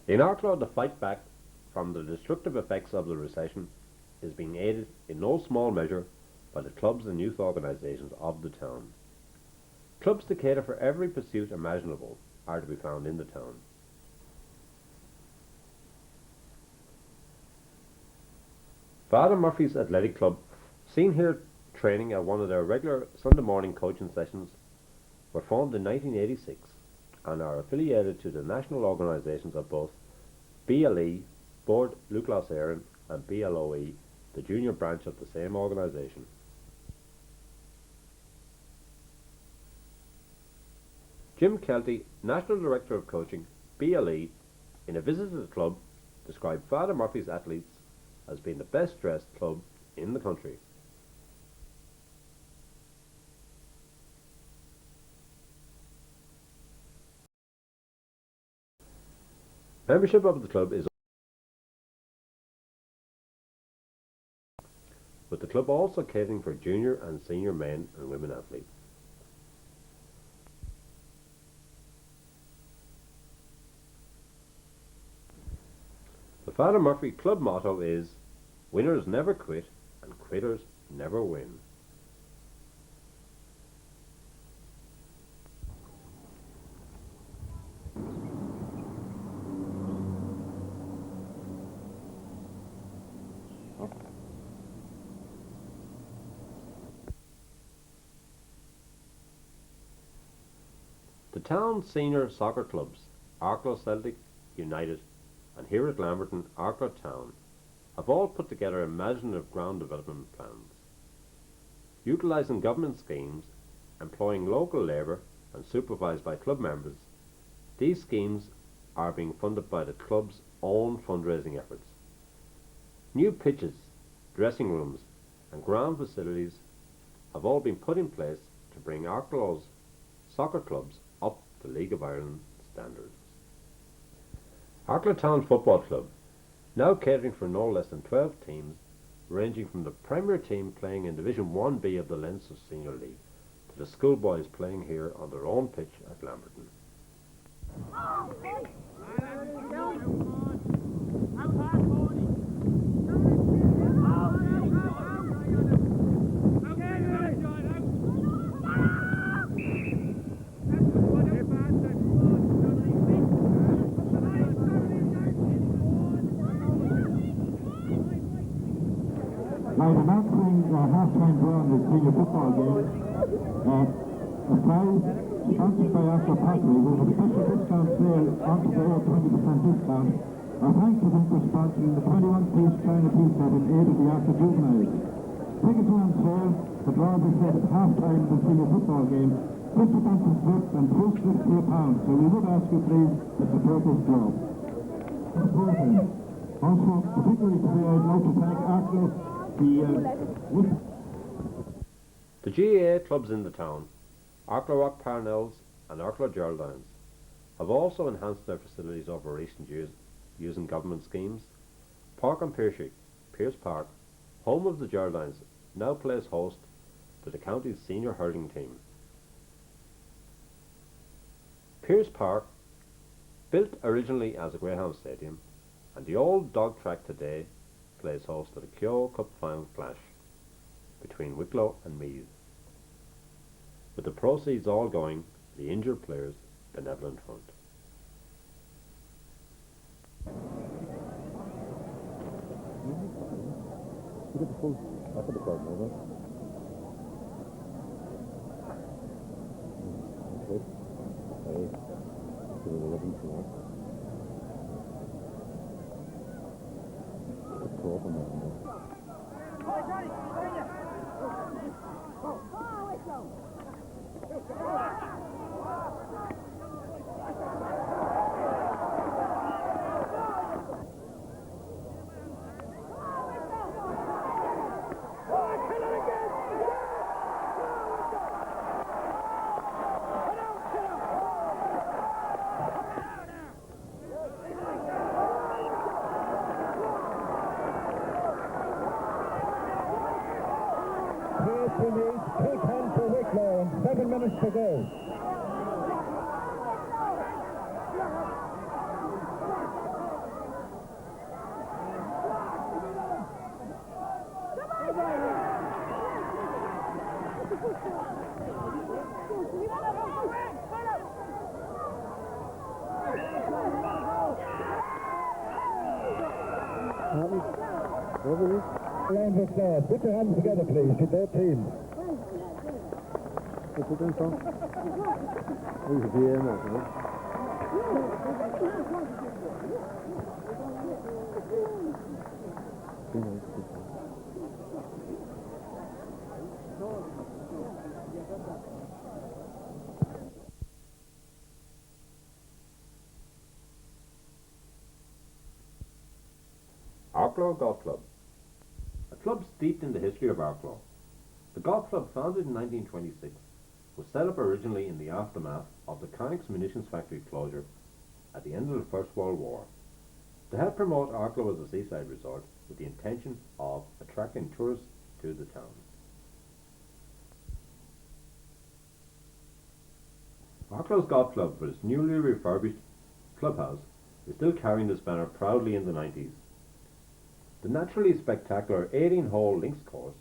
In Arklow, the fight back from the destructive effects of the recession is being aided in no small measure by the clubs and youth organisations of the town. Clubs to cater for every pursuit imaginable are to be found in the town. Father Murphy's Athletic Club, seen here training at one of their regular Sunday morning coaching sessions, were formed in 1986 and are affiliated to the national organisations of both BLE, Board Wicklow and BLOE, the junior branch of the same organisation. Jim Kelty, National Director of Coaching, BLE, in a visit to the club, described Father Murphy's Athletes as being the best dressed club in the country. Membership of the club is, with the club also catering for junior and senior men and women athletes. The Father Murphy club motto is "Winners never quit and quitters never win." The town's senior soccer clubs, Arklow Celtic, United, and here at Lamberton, Arklow Town, have all put together imaginative ground development plans. Utilising government schemes, employing local labour and supervised by club members, these schemes are being funded by the club's own fundraising efforts. New pitches, dressing rooms and ground facilities have all been put in place to bring Arklow's soccer clubs up to League of Ireland standards. Arklow Town Football Club, now catering for no less than 12 teams, ranging from the Premier team playing in Division 1B of the Leinster Senior League to the schoolboys playing here on their own pitch at Lamberton. Now, the announcing half-time draw in the senior football game, a prize sponsored by Arklow Pottery with a special discount sale on today at 20% discount. Our thanks to them for sponsoring the 21-piece China tea set in aid of the Arklow juveniles. Tickets are on sale. The draw will be set at half-time in the senior football game. 50 pence a slip and postage for £1. So we would ask you please to support this draw. Also, particularly today, I'd like to thank Arklow. The GAA clubs in the town, Arklow Rock Parnells and Arklow Geraldines, have also enhanced their facilities over recent years using government schemes. Park on Pierce Park, home of the Geraldines, now plays host to the county's senior hurling team. Pierce Park, built originally as a Greyhound Stadium, and the old dog track today, plays host to the Keogh Cup final clash between Wicklow and Meath, with the proceeds all going to the Injured Players Benevolent Fund. Two-10 for Wicklow and 7 minutes to go. Round of applause. Put your hands together, please, to both teams. What's it doing, Tom? He's a VM, I think. Arklow Golf Club, a club steeped in the history of Arklow. The golf club, founded in 1926, was set up originally in the aftermath of the Carnix munitions factory closure at the end of the First World War. to help promote Arklow as a seaside resort with the intention of attracting tourists to the town. Arklow's Golf Club, with its newly refurbished clubhouse, is still carrying this banner proudly in the 90s. The naturally spectacular 18-hole links course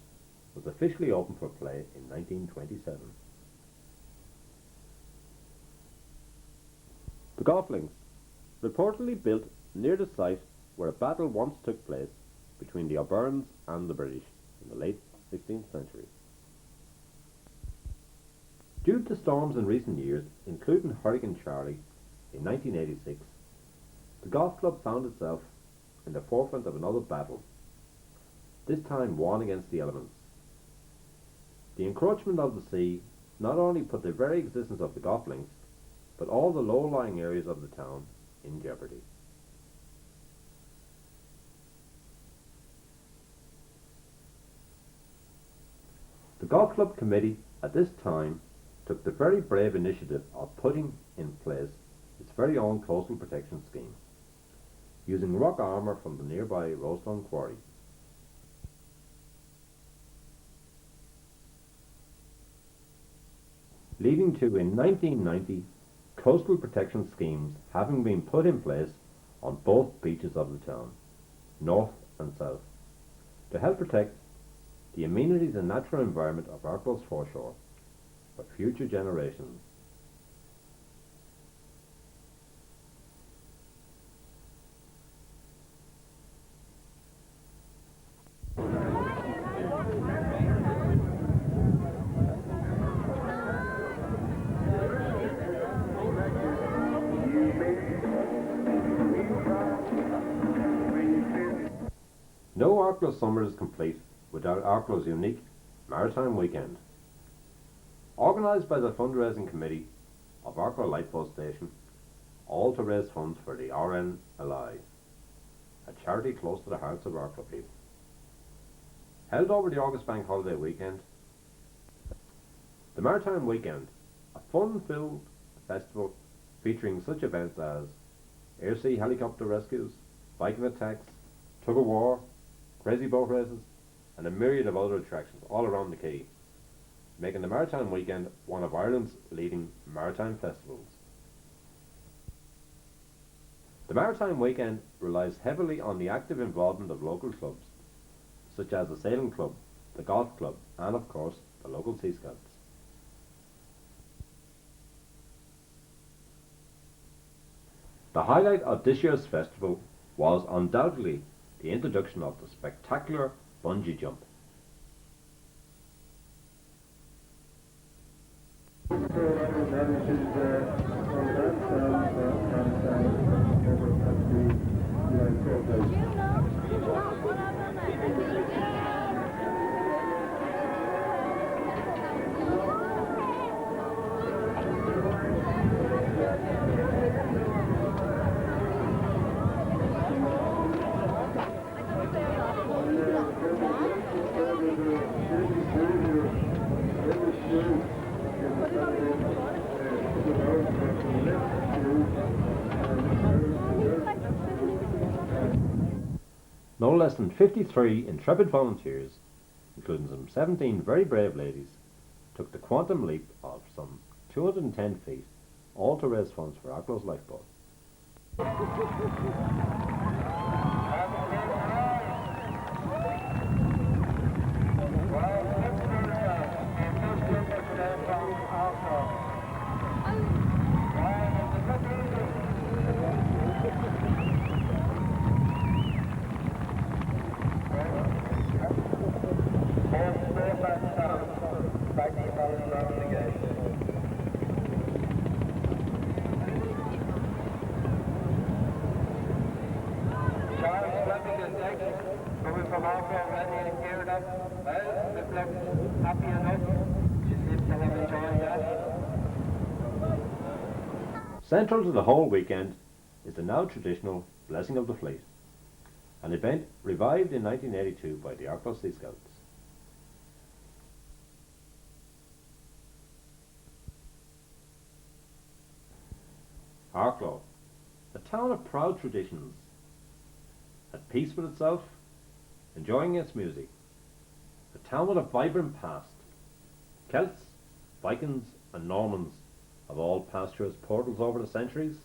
was officially opened for play in 1927. The golf links, reportedly built near the site where a battle once took place between the O'Byrnes and the British in the late 16th century. Due to storms in recent years, including Hurricane Charlie in 1986, the golf club found itself in the forefront of another battle, this time won against the elements. The encroachment of the sea not only put the very existence of the golf links, but all the low-lying areas of the town in jeopardy. The golf club committee at this time took the very brave initiative of putting in place its very own coastal protection scheme, using rock armour from the nearby Rosestone Quarry. Leading to, in 1990, coastal protection schemes having been put in place on both beaches of the town, north and south, to help protect the amenities and natural environment of Arklow's foreshore for future generations. No Arklow summer is complete without Arklow's unique Maritime Weekend. Organised by the fundraising committee of Arklow Lifeboat Station, all to raise funds for the RNLI, a charity close to the hearts of Arklow people. Held over the August Bank Holiday weekend, the Maritime Weekend, a fun-filled festival featuring such events as air-sea helicopter rescues, Viking attacks, tug-of-war, crazy boat races, and a myriad of other attractions all around the quay, making the Maritime Weekend one of Ireland's leading maritime festivals. The Maritime Weekend relies heavily on the active involvement of local clubs, such as the Sailing Club, the Golf Club, and of course, the local Sea Scouts. The highlight of this year's festival was undoubtedly the introduction of the spectacular bungee jump. No less than 53 intrepid volunteers, including some 17 very brave ladies, took the quantum leap of some 210 feet, all to raise funds for Arklow's lifeboat. Central to the whole weekend is the now traditional Blessing of the Fleet, an event revived in 1982 by the Arklow Sea Scouts. Arklow, a town of proud traditions, at peace with itself, enjoying its music. A town with a vibrant past. Celts, Vikings and Normans have all passed through its portals over the centuries.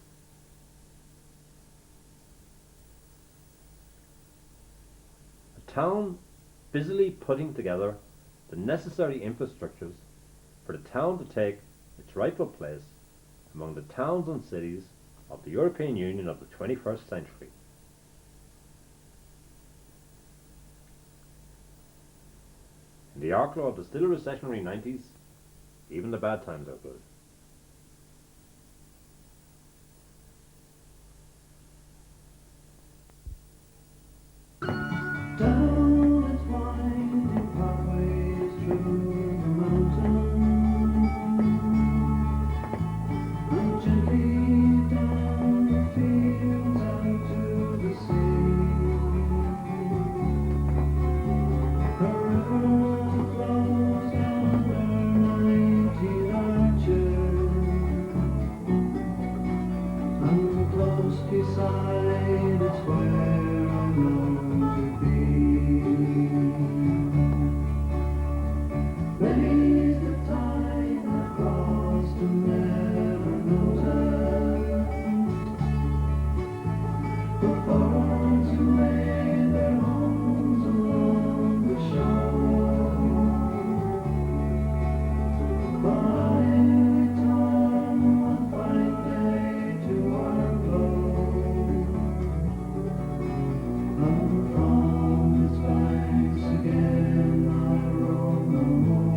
A town busily putting together the necessary infrastructures for the town to take its rightful place among the towns and cities of the European Union of the 21st century. In the Arklow of the still recessionary 90s, even the bad times are good. Down its winding pathways through the mountains, and gently down the fields out to the sea. The river flows under 19 arches, and close beside it's where I long to be. Many's the time I've crossed and never noticed the foreigners who made their homes along the shore. But I return one fine day to Arklow, and from its banks again I roam no more.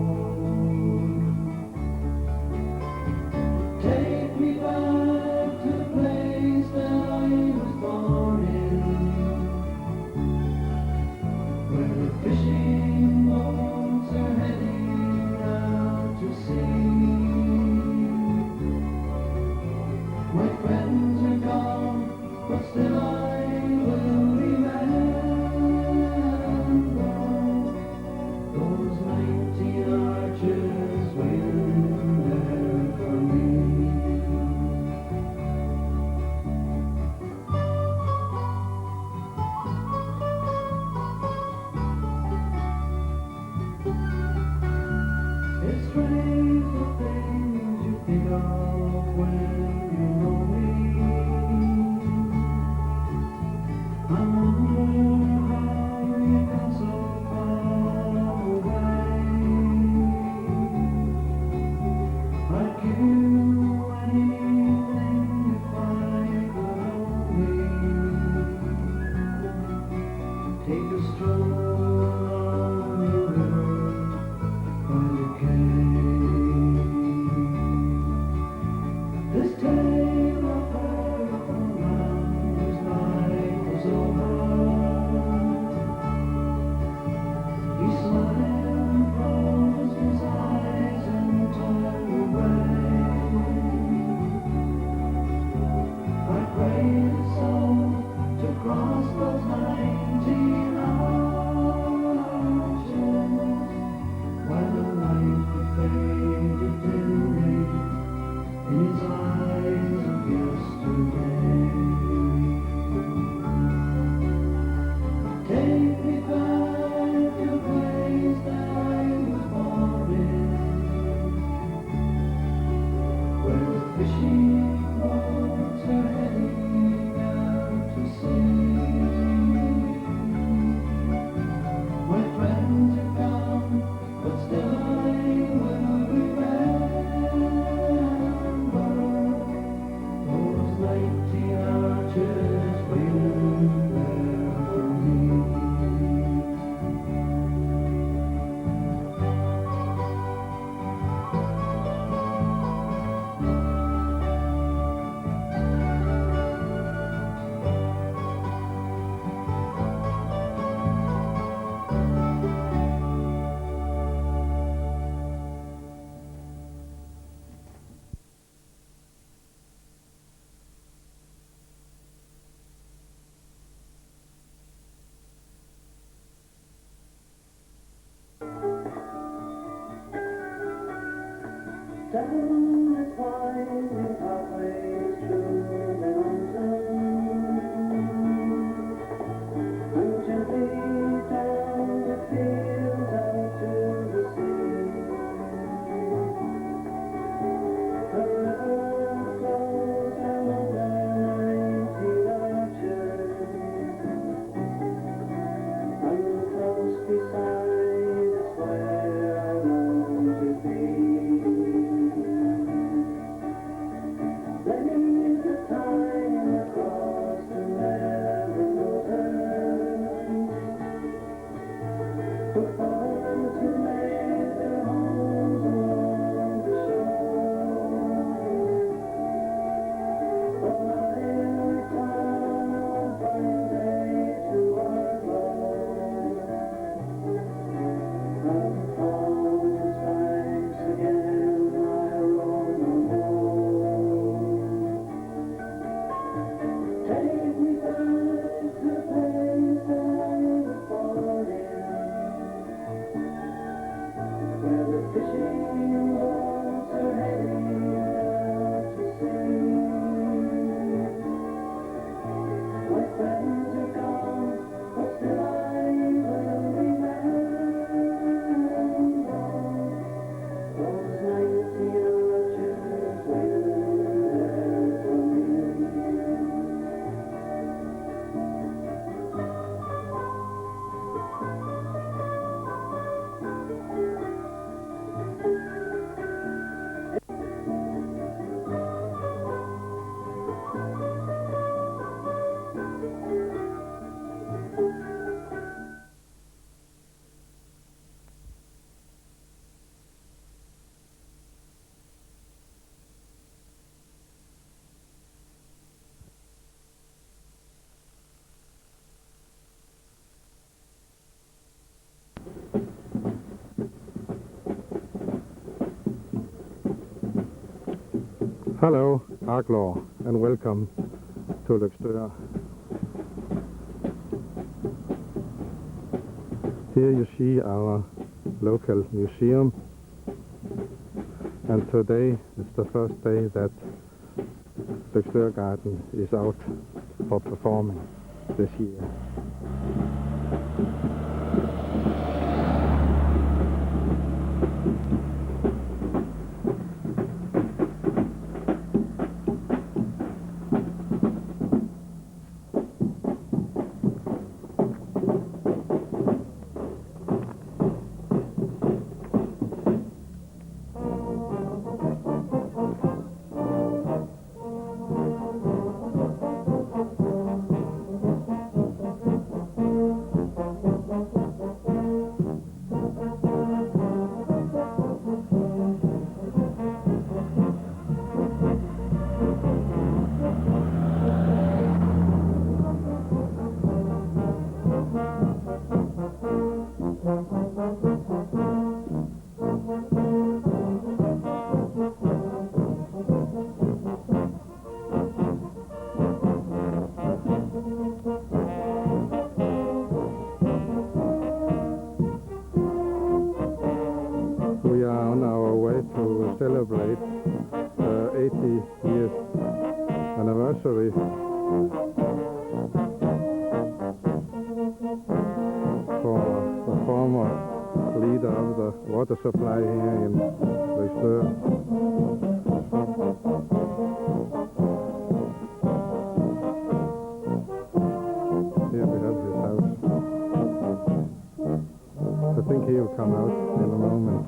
Take me back to the place that I was born in, where the fishing boats are heading out to sea. My friends are gone, but still I will remember those 19 archers waiting there for me. It's strange the things you think of when you know me. I wonder how you come so far away. I'd give you anything if I could only take a stroll along the river by the quay. This tale I've heard from a man whose life was over. He smiled and closed his eyes and turned away. I prayed his soul to cross those 19 arches, while the light that faded dimly in his eyes of yesterday. Take me back to the place that I was born in, where the fishing boats are heading out to sea. My friends are gone, but still I will remember those 19 archers waiting there for me. Down its winding pathways through the mountains, Hello, Arklow, and welcome to Wicklow. Here you see our local museum, and today is the first day that Wicklow Garden is out for performing this year. We are on our way to celebrate 80 years anniversary for the former leader of the water supply here in Wicklow. Here we have his house. I think he will come out in a moment.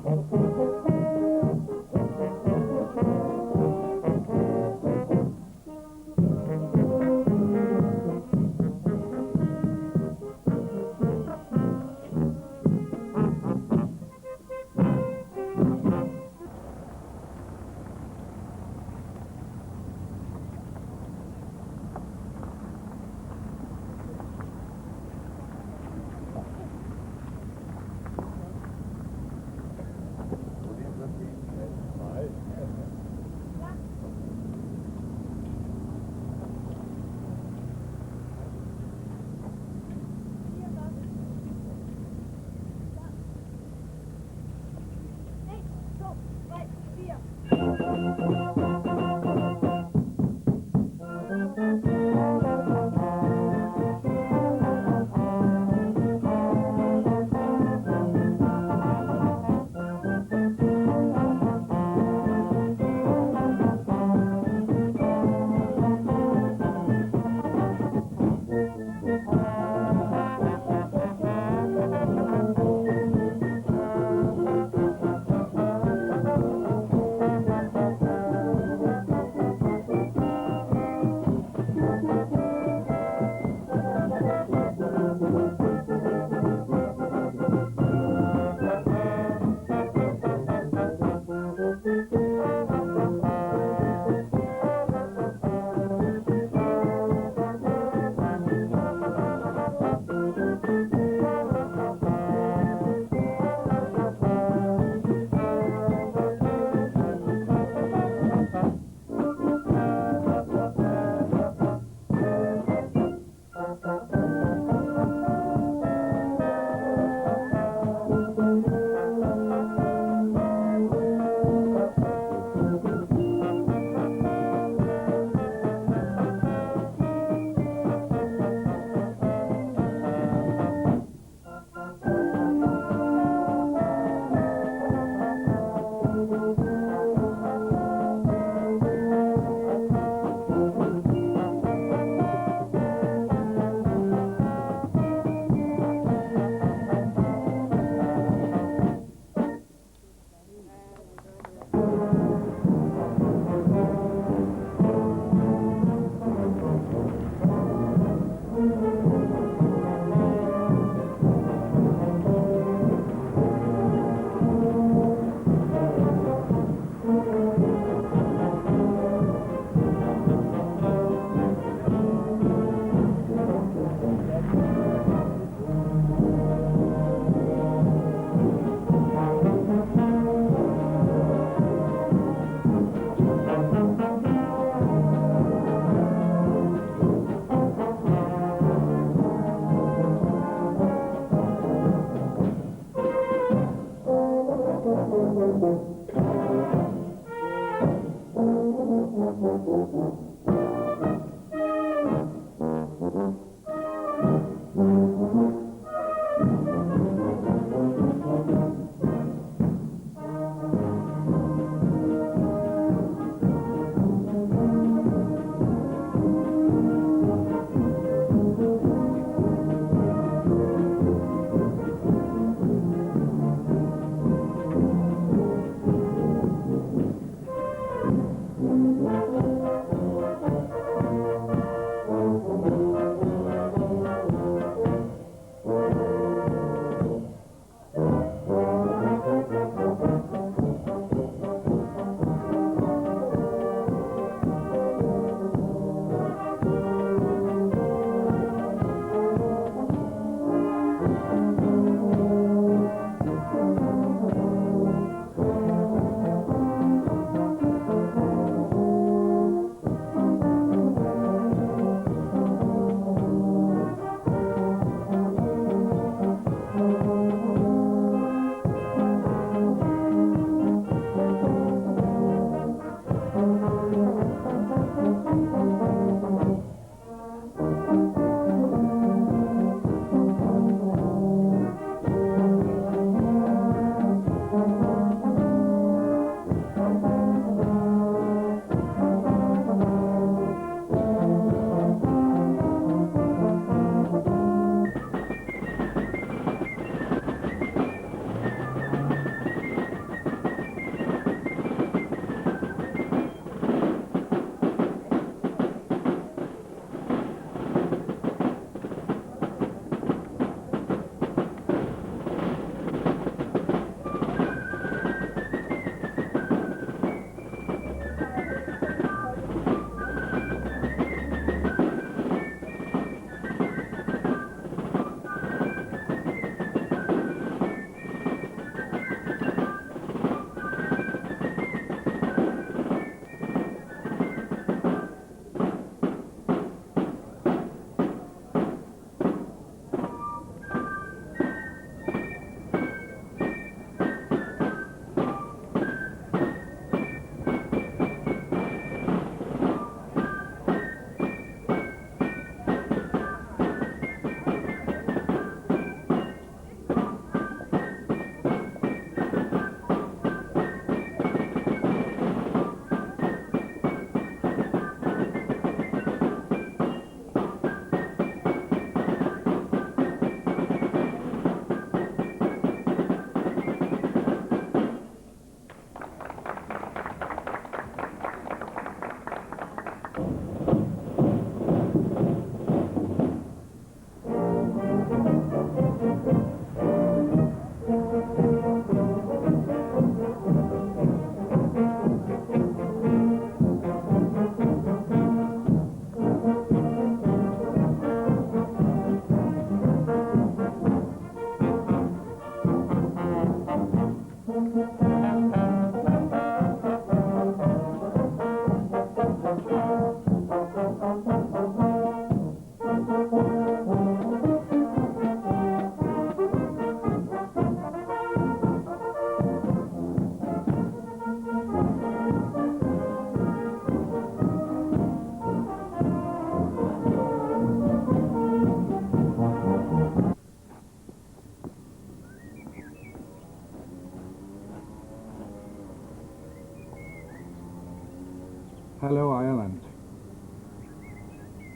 Hello, Ireland.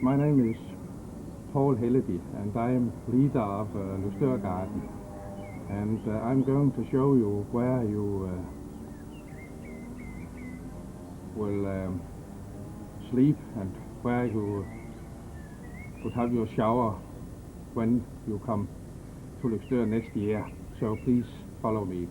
My name is Paul Helleby, and I am leader of Lusteur Garden. And I'm going to show you where you will sleep and where you could have your shower when you come to Lusteur next year. So please follow me.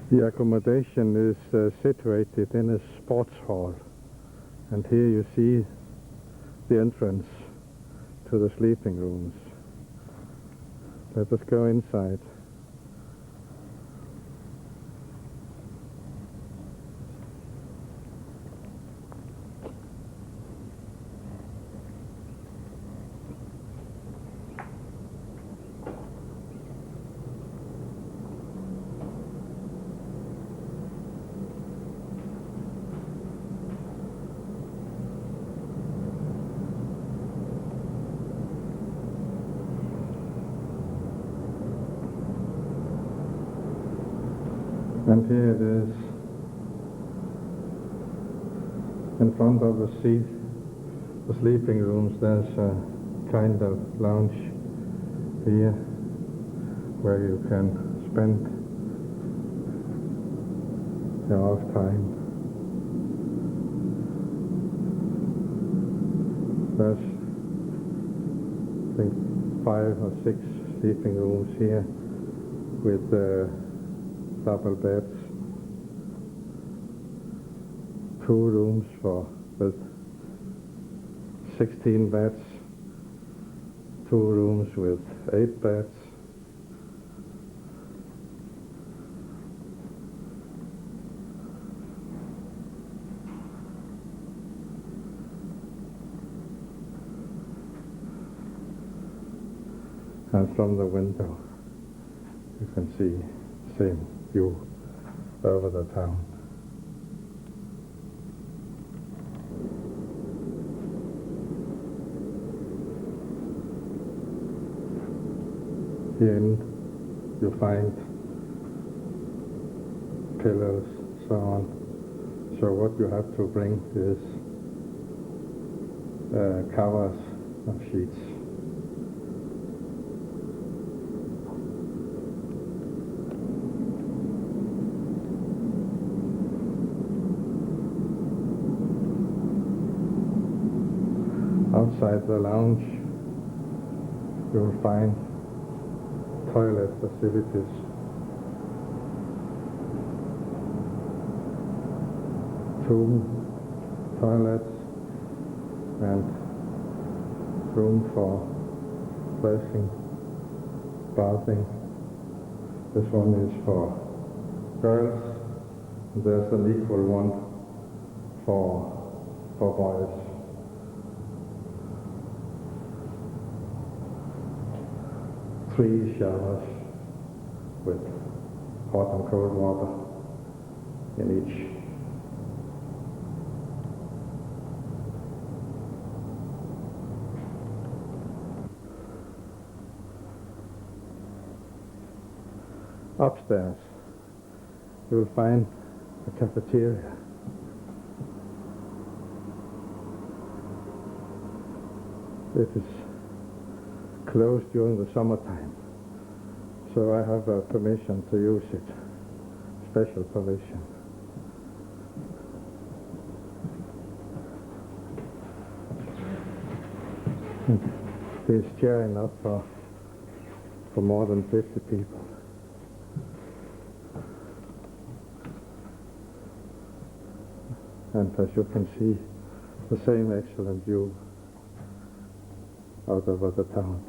The accommodation is situated in a sports hall, and here you see the entrance to the sleeping rooms. Let us go inside. And here it is, in front of the sleeping rooms. There's a kind of lounge here where you can spend your off time. There's, I think, 5 or 6 sleeping rooms here with double beds, 2 rooms with 16 beds, 2 rooms with 8 beds, and from the window you can see the same view over the town. Here you find pillows, so on. So what you have to bring is covers of sheets. Outside the lounge you will find toilet facilities. Two toilets and room for dressing, bathing. This one is for girls, and there's an equal one for boys. Three showers with hot and cold water in each. Upstairs you will find a cafeteria. It is closed during the summertime, so I have a permission to use it, special permission. It is chair enough for more than 50 people. And as you can see, the same excellent view out over the town.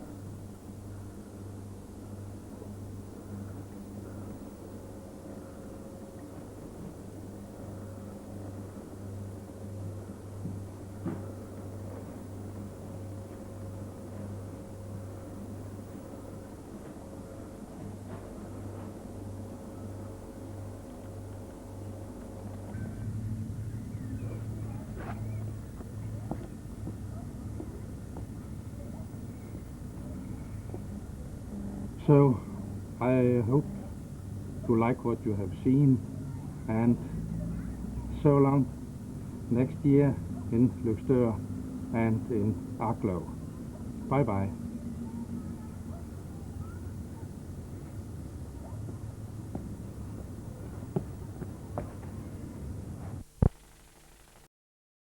So I hope you like what you have seen, and so long next year in Wicklow and in Arklow. Bye bye.